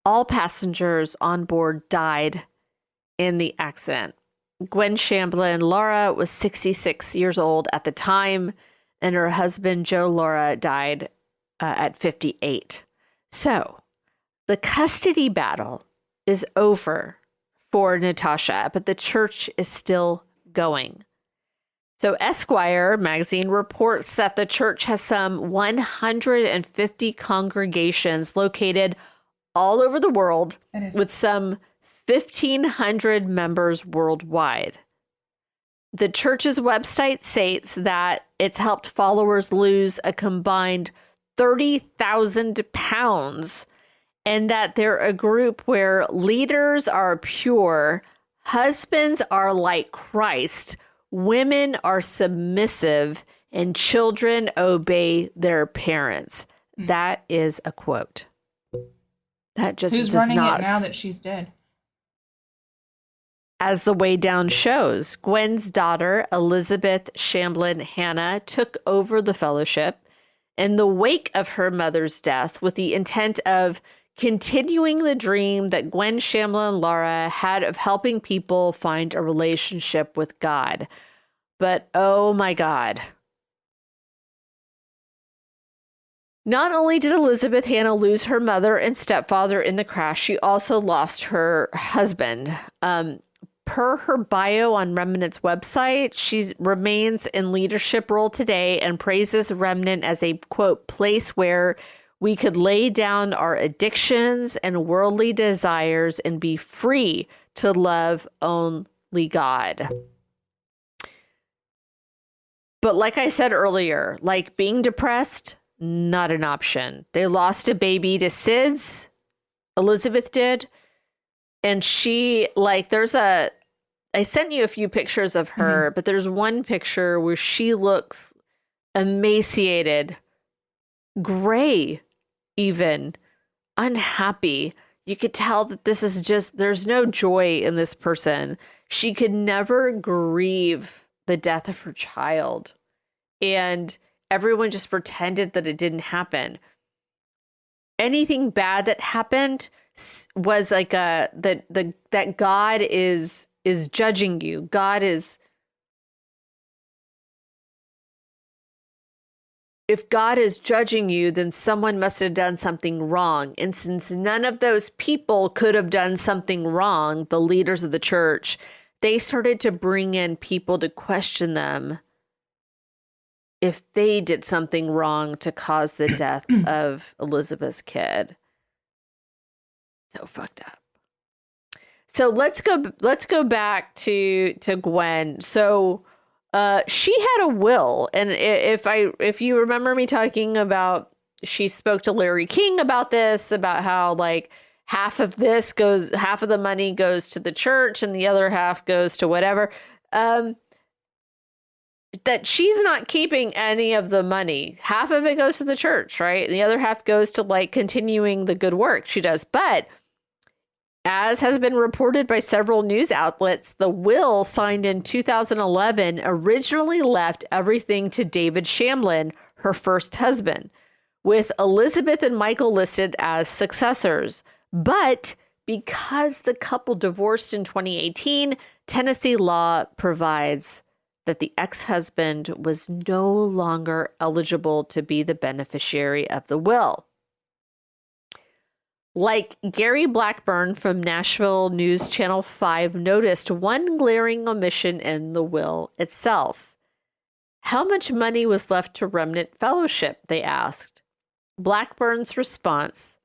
All passengers on board died in the accident. Gwen Shamblin, Laura, was 66 years old at the time, and her husband, Joe Laura, died at 58. So the custody battle is over for Natasha, but the church is still going. So Esquire magazine reports that the church has some 150 congregations located all over the world, with some 1,500 members worldwide. The church's website states that it's helped followers lose a combined 30,000 pounds, and that they're a group where leaders are pure, husbands are like Christ, women are submissive, and children obey their parents. That is a quote. That just Who's does running not, it now that she's dead? As the way down shows, Gwen's daughter, Elizabeth Shamblin Hanna, took over the fellowship in the wake of her mother's death with the intent of continuing the dream that Gwen Shamblin Laura had of helping people find a relationship with God. But oh my God. Not only did Elizabeth Hanna lose her mother and stepfather in the crash, she also lost her husband. Per her bio on Remnant's website, she remains in leadership role today and praises Remnant as a, quote, place where we could lay down our addictions and worldly desires and be free to love only God. But like I said earlier, like being depressed, not an option. They lost a baby to SIDS. Elizabeth did. And she, like, I sent you a few pictures of her, but there's one picture where she looks emaciated, gray, even unhappy. You could tell that this is just, there's no joy in this person. She could never grieve the death of her child. And everyone just pretended that it didn't happen. Anything bad that happened was like that God is judging you. God is if God is judging you, then someone must have done something wrong. And since none of those people could have done something wrong, the leaders of the church, they started to bring in people to question them if they did something wrong to cause the death of Elizabeth's kid. So fucked up. So let's go back to Gwen. So she had a will, and if you remember me talking about, she spoke to Larry King about this, about how like half of the money goes to the church and the other half goes to whatever. That she's not keeping any of the money. Half of it goes to the church, right? And the other half goes to like continuing the good work she does. But as has been reported by several news outlets, the will signed in 2011 originally left everything to David Shamblin, her first husband, with Elizabeth and Michael listed as successors. But because the couple divorced in 2018, Tennessee law provides that the ex-husband was no longer eligible to be the beneficiary of the will. Like Gary Blackburn from Nashville News Channel 5 noticed one glaring omission in the will itself. How much money was left to Remnant Fellowship, they asked. Blackburn's response,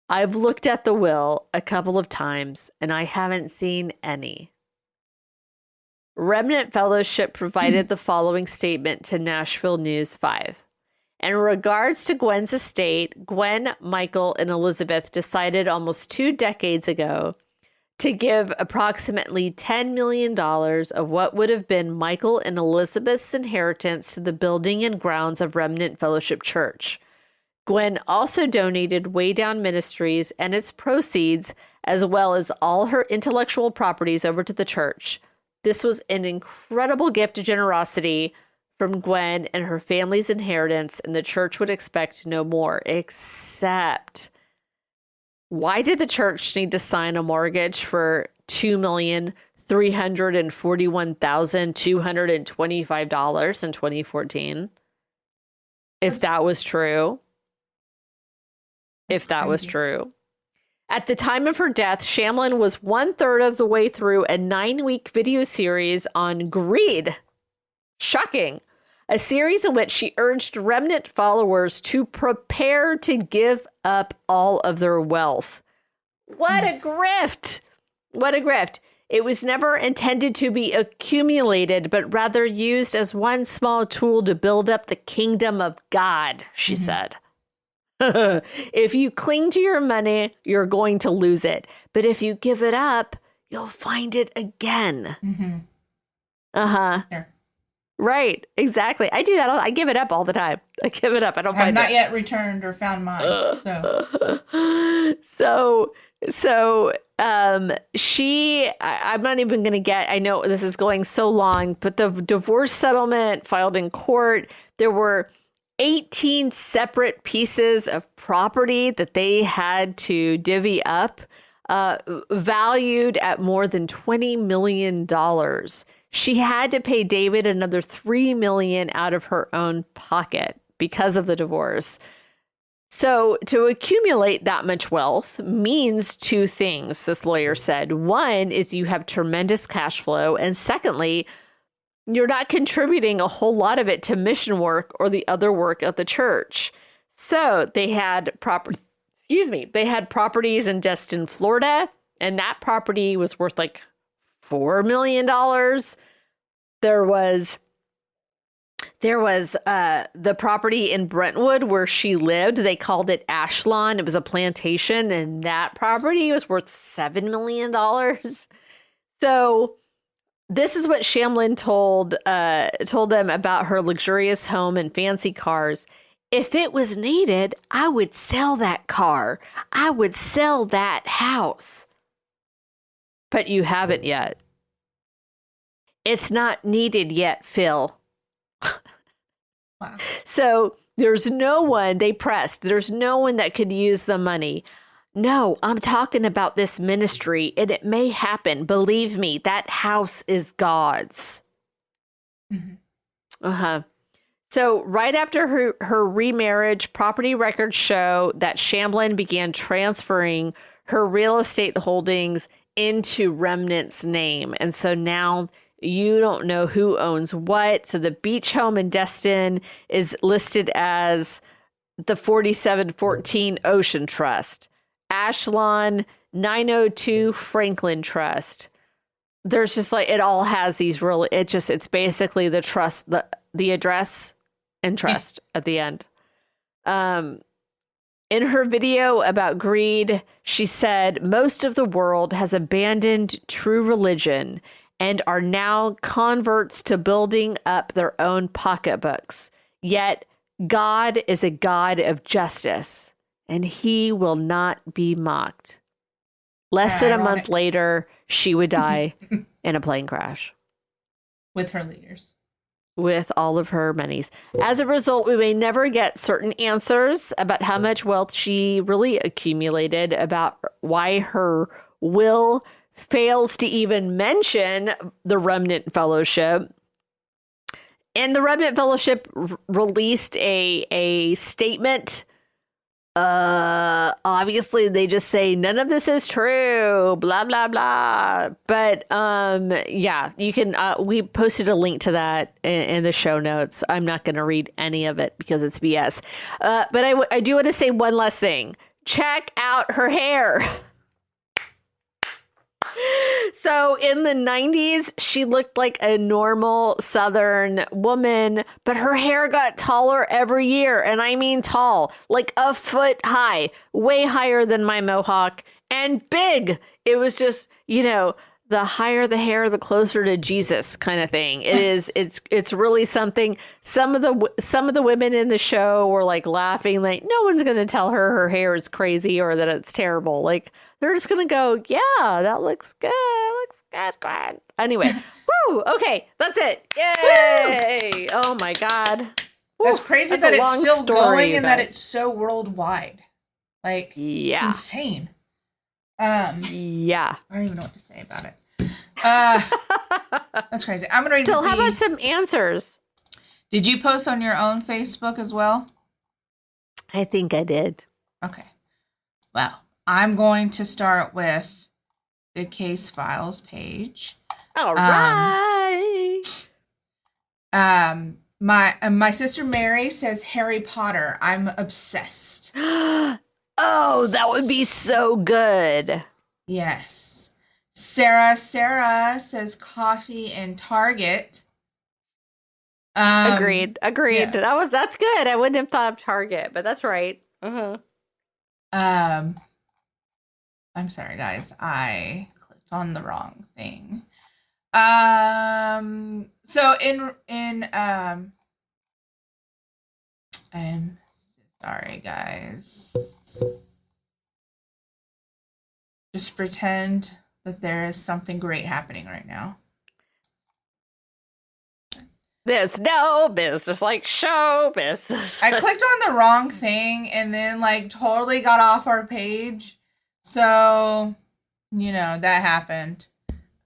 I've looked at the will a couple of times and I haven't seen any. Remnant Fellowship provided the following statement to Nashville News 5. In regards to Gwen's estate, Gwen, Michael, and Elizabeth decided almost 2 decades ago to give approximately $10 million of what would have been Michael and Elizabeth's inheritance to the building and grounds of Remnant Fellowship Church. Gwen also donated Way Down Ministries and its proceeds, as well as all her intellectual properties, over to the church. This was an incredible gift of generosity from Gwen and her family's inheritance, and the church would expect no more. Except, why did the church need to sign a mortgage for $2,341,225 in 2014? If that was true. If that was true. At the time of her death, Shamblin was 1/3 of the way through a 9-week video series on greed. Shocking. A series in which she urged Remnant followers to prepare to give up all of their wealth. What a grift! What a grift. It was never intended to be accumulated, but rather used as one small tool to build up the kingdom of God, she said. If you cling to your money, you're going to lose it. But if you give it up, you'll find it again. Uh-huh. Sure. Right, exactly. I do that. I give it up all the time. I give it up. I don't find it. I've not yet returned or found mine. I'm not even going to get, I know this is going so long, but the divorce settlement filed in court, there were 18 separate pieces of property that they had to divvy up, valued at more than $20 million. She had to pay David another $3 million out of her own pocket because of the divorce. So to accumulate that much wealth means 2 things, this lawyer said. One is you have tremendous cash flow. And secondly, you're not contributing a whole lot of it to mission work or the other work of the church. So they had they had properties in Destin, Florida, and that property was worth like $4 million. There was the property in Brentwood where she lived. They called it Ashlawn. It was a plantation, and that property was worth $7 million. So this is what Shamblin told them about her luxurious home and fancy cars. If it was needed, I would sell that car. I would sell that house. But you haven't yet. It's not needed yet, Phil. Wow. So there's no one, they pressed, there's no one that could use the money. No, I'm talking about this ministry, and it may happen. Believe me, that house is God's. So right after her remarriage, property records show that Shamblin began transferring her real estate holdings into Remnant's name. And so now you don't know who owns what. So the beach home in Destin is listed as the 4714 Ocean Trust. Ashlon 902 Franklin Trust. There's just like, it all has these really, it's basically the trust, the address and trust at the end. In her video about greed, she said, most of the world has abandoned true religion and are now converts to building up their own pocketbooks. Yet God is a God of justice, and he will not be mocked. Less than a month later, she would die in a plane crash. With her leaders. With all of her monies. As a result, we may never get certain answers about how much wealth she really accumulated, about why her will fails to even mention the Remnant Fellowship. And the Remnant Fellowship released a statement. Obviously they just say none of this is true, blah blah blah. But yeah, you can we posted a link to that in the show notes. I'm not going to read any of it because it's BS. But I do want to say one last thing. Check out her hair. So in the 90s, she looked like a normal Southern woman, but her hair got taller every year. And I mean tall, like a foot high, way higher than my mohawk, and big. It was just, you know, the higher the hair, the closer to Jesus kind of thing. It's really something. Some of the women in the show were like laughing, like no one's going to tell her hair is crazy or that it's terrible. Like they're just going to go, yeah, that looks good. Looks good, Gwen. Anyway, woo. Okay, that's it. Yay! Oh my God. That's crazy that it's still going and that it's so worldwide. Like, yeah, it's insane. Yeah. I don't even know what to say about it. That's crazy. I'm gonna read. Phil, how about some answers? Did you post on your own Facebook as well? I think I did. Okay. Well, I'm going to start with the case files page. All right. My sister Mary says Harry Potter. I'm obsessed. Oh, that would be so good. Yes. Sarah says coffee and Target. Agreed. Yeah. That's good. I wouldn't have thought of Target, but that's right. Uh-huh. I'm sorry, guys. I clicked on the wrong thing. So I'm sorry, guys. Just pretend that there is something great happening right now. There's no business like show business. I clicked on the wrong thing and then like totally got off our page. So, you know, that happened.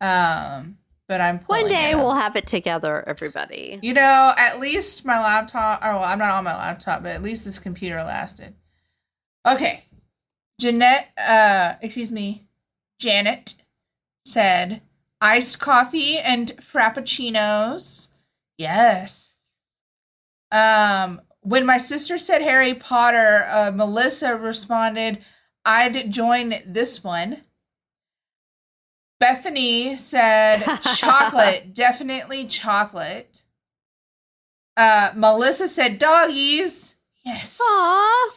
But I'm pulling One day we'll have it together, everybody. You know, at least my laptop, or well, I'm not on my laptop, but at least this computer lasted. Okay. Janet said iced coffee and frappuccinos. Yes. When my sister said Harry Potter, Melissa responded, I'd join this one. Bethany said chocolate, definitely chocolate. Melissa said doggies. Yes. Aww.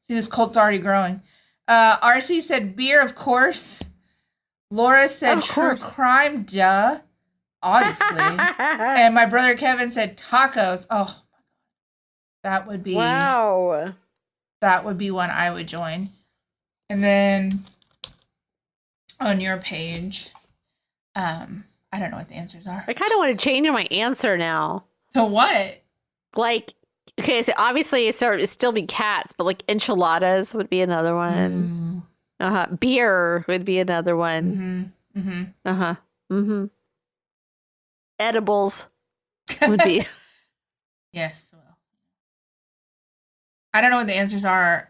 See, this cult's already growing. RC said beer, of course. Laura said true crime, duh. Obviously. And my brother Kevin said tacos. Oh, my God. That would be... Wow. That would be one I would join. And then... on your page, I don't know what the answers are. I kind of want to change my answer now. To what? Like, okay, so obviously it'd still be cats, but like enchiladas would be another one. Beer would be another one. Edibles would be. Yes. Well, I don't know what the answers are.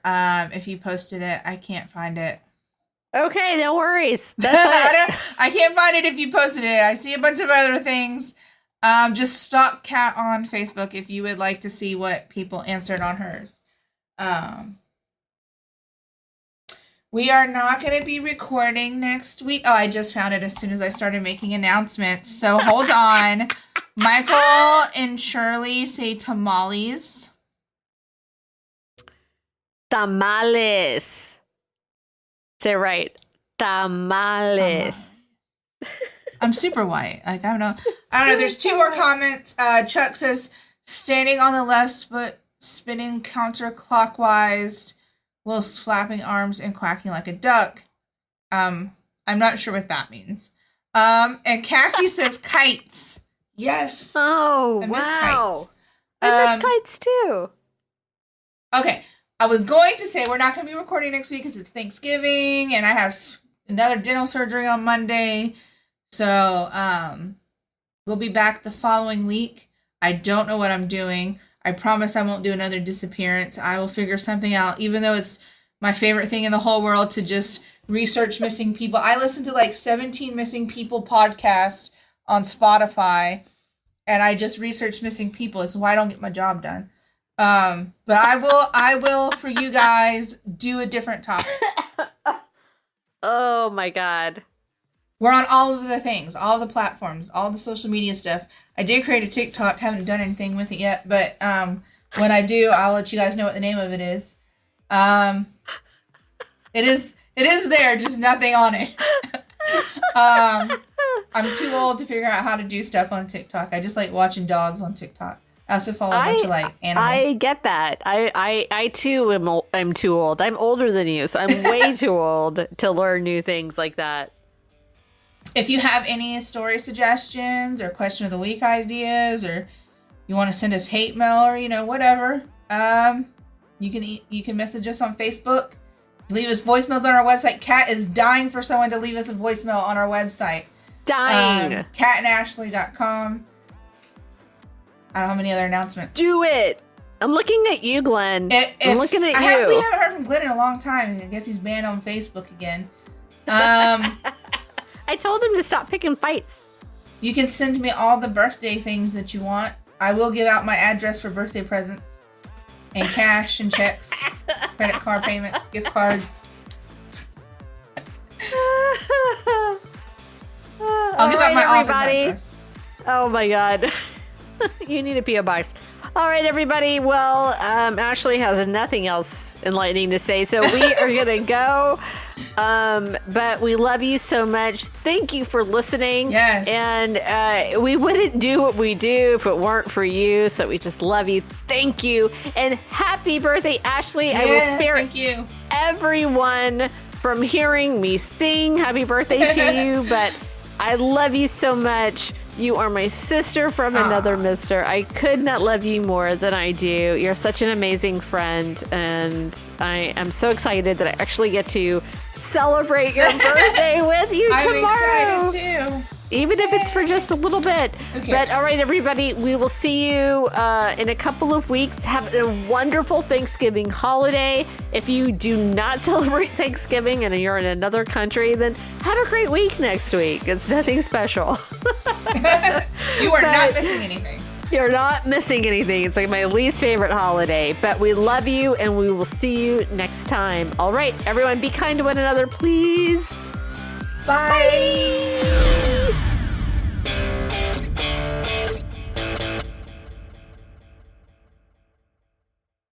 If you posted it, I can't find it. Okay, no worries. That's it. I can't find it if you posted it. I see a bunch of other things. Just stalk Kat on Facebook if you would like to see what people answered on hers. We are not going to be recording next week. Oh, I just found it as soon as I started making announcements. So hold on. Michael and Shirley say tamales. Tamales. Say it right. Tamales. I'm super white. Like, I don't know. There's 2 more comments. Chuck says, standing on the left foot, spinning counterclockwise, while flapping arms and quacking like a duck. I'm not sure what that means. And Kathy says kites. Yes. Oh, I miss wow. kites. I miss kites too. Okay. I was going to say we're not going to be recording next week because it's Thanksgiving and I have another dental surgery on Monday. So, we'll be back the following week. I don't know what I'm doing. I promise I won't do another disappearance. I will figure something out, even though it's my favorite thing in the whole world to just research missing people. I listen to like 17 missing people podcasts on Spotify, and I just research missing people. It's why I don't get my job done. But I will for you guys do a different topic. Oh my God. We're on all of the things, all the platforms, all the social media stuff. I did create a TikTok, haven't done anything with it yet, but when I do, I'll let you guys know what the name of it is. It is there, just nothing on it. I'm too old to figure out how to do stuff on TikTok. I just like watching dogs on TikTok. I also follow a bunch of like animals. I get that. I too am too old. I'm older than you, so I'm way too old to learn new things like that. If you have any story suggestions or question of the week ideas, or you want to send us hate mail or whatever, you can message us on Facebook. Leave us voicemails on our website. Kat is dying for someone to leave us a voicemail on our website. Dying. KatandAshley.com. I don't have any other announcements. Do it. I'm looking at you, Glenn. I'm looking at you. We haven't heard from Glenn in a long time. I guess he's banned on Facebook again. I told him to stop picking fights. You can send me all the birthday things that you want. I will give out my address for birthday presents. And cash and checks. Credit card payments, gift cards. I'll give out my office address. Oh my God. You need a P.O. box. All right, everybody. Well, Ashley has nothing else enlightening to say, so we are going to go. But we love you so much. Thank you for listening. Yes. And we wouldn't do what we do if it weren't for you, so we just love you. Thank you. And happy birthday, Ashley. I will spare everyone from hearing me sing happy birthday to you, but I love you so much. You are my sister from another mister. I could not love you more than I do. You're such an amazing friend, and I am so excited that I actually get to celebrate your birthday with you tomorrow. I'm excited too. Even if it's for just a little bit. Okay. But all right, everybody, we will see you in a couple of weeks. Have a wonderful Thanksgiving holiday. If you do not celebrate Thanksgiving and you're in another country, then have a great week next week. It's nothing special. You are not missing anything. You're not missing anything. It's like my least favorite holiday. But we love you, and we will see you next time. All right, everyone, be kind to one another, please. Bye.